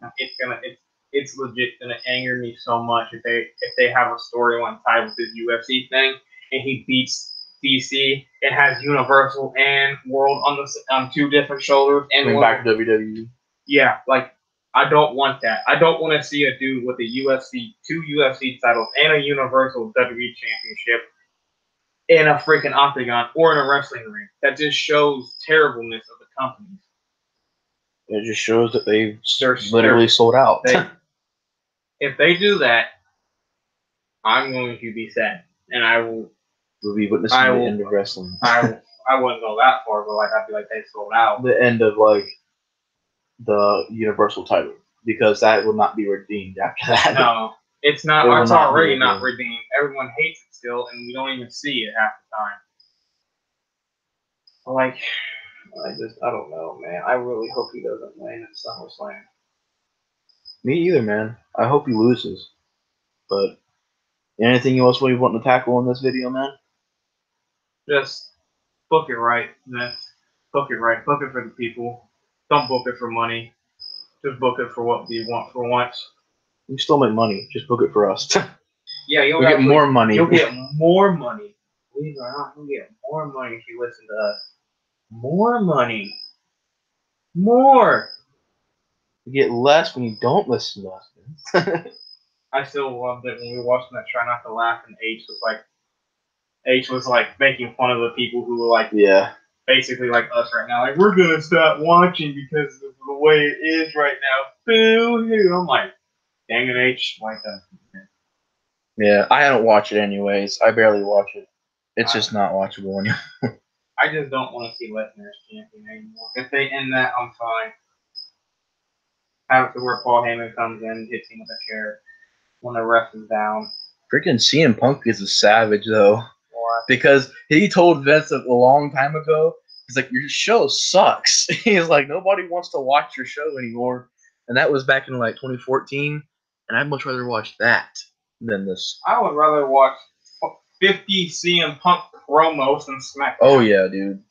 It's legit gonna anger me so much if they have a storyline tied with this UFC thing, and he beats DC and has Universal and World on two different shoulders, and Coming back to WWE. Yeah, like I don't want that. I don't want to see a dude with two UFC titles and a Universal WWE Championship in a freaking octagon or in a wrestling ring. That just shows terribleness of the companies. It just shows that they're literally sold out. If they do that, I'm going to be sad, and I will. We'll be witnessing the end of wrestling. I wouldn't go that far, but like I'd be like they sold out. The end of like the Universal title, because that will not be redeemed after that. No, it's not. It's already not redeemed. Everyone hates it still, and we don't even see it half the time. Like, I don't know, man. I really hope he doesn't win at SummerSlam. Me either, man. I hope he loses. But anything else we want to tackle in this video, man? Just book it right, man. Book it right. Book it for the people. Don't book it for money. Just book it for what you want for once. You still make money. Just book it for us. Yeah, you'll get more money. You'll get more money. Believe it or not, you'll get more money if you listen to us. More money. More. You get less when you don't listen to us. I still loved it when we were watching that Try Not to Laugh, and H was like making fun of the people who were like, yeah, basically like us right now. Like, we're gonna stop watching because of the way it is right now. Boo-hoo. I'm like, dang it, H. Like that. Yeah, I don't watch it anyways. I barely watch it. It's just not watchable anymore. I just don't want to see Lesnar as champion anymore. If they end that, I'm fine. Have it to where Paul Heyman comes in and hits him with a chair when the ref is down. Freaking CM Punk is a savage, though. What? Because he told Vince a long time ago, he's like, your show sucks. He's like, nobody wants to watch your show anymore. And that was back in like 2014. And I'd much rather watch that than this. I would rather watch 50 CM Punk promos than SmackDown. Oh, yeah, dude.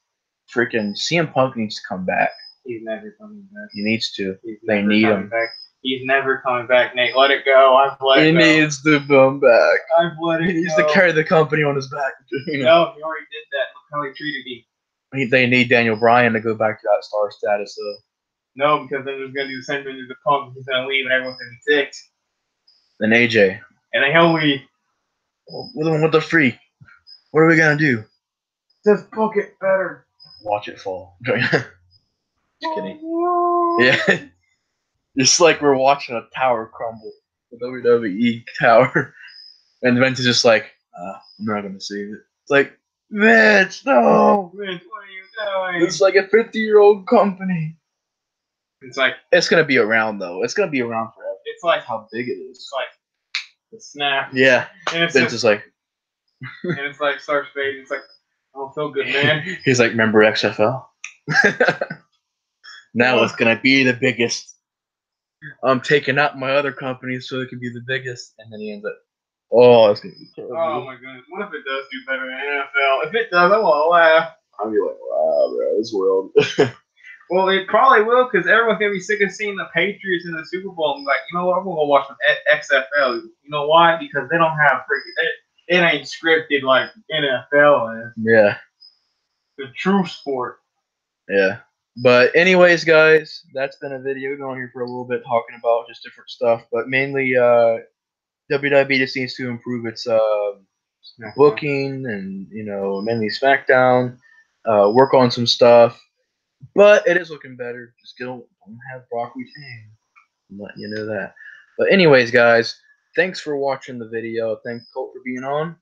Freaking CM Punk needs to come back. He's never coming back. He needs to. They need him. Back. He's never coming back, Nate. Let it go. I've let it go. He needs to come back. I've let it go. He needs to carry the company on his back. You know? No, he already did that. Look how he treated me. They need Daniel Bryan to go back to that star status, though. No, because then there's going to do the same thing to the Punk. He's going to leave, and everyone's going to be ticked. Then AJ. And then he'll leave. What the freak? What are we going to do? Just book it better. Watch it fall. Just kidding. Yeah. It's like we're watching a tower crumble. The WWE tower. And Vince is just like, I'm not going to save it. It's like, Vince, no! Vince, what are you doing? It's like a 50-year-old company. It's like... It's going to be around, though. It's going to be around forever. It's like... How big it is. It's like... The snap. Yeah. And it's Vince is like... and it's like, starts fading. It's like, I don't feel good, man. He's like, remember XFL? Now it's going to be the biggest. I'm taking out my other companies so it can be the biggest. And then he ends up, oh, it's going to be terrible. Oh, my goodness. What if it does do better than NFL? If it does, I want to laugh. I'll be like, wow, bro, this world. Well, it probably will because everyone's gonna be sick of seeing the Patriots in the Super Bowl. And be like, you know what? I'm gonna go watch some XFL. You know why? Because they don't have freaking. It ain't scripted like NFL is. Yeah. The true sport. Yeah. But anyways, guys, that's been a video going here for a little bit talking about just different stuff, but mainly WWE just needs to improve its booking and mainly SmackDown, work on some stuff. But it is looking better. Just don't have Brock retain. I'm letting you know that. But anyways, guys, thanks for watching the video. Thanks Colt for being on,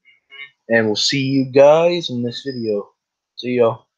and we'll see you guys in this video. See y'all.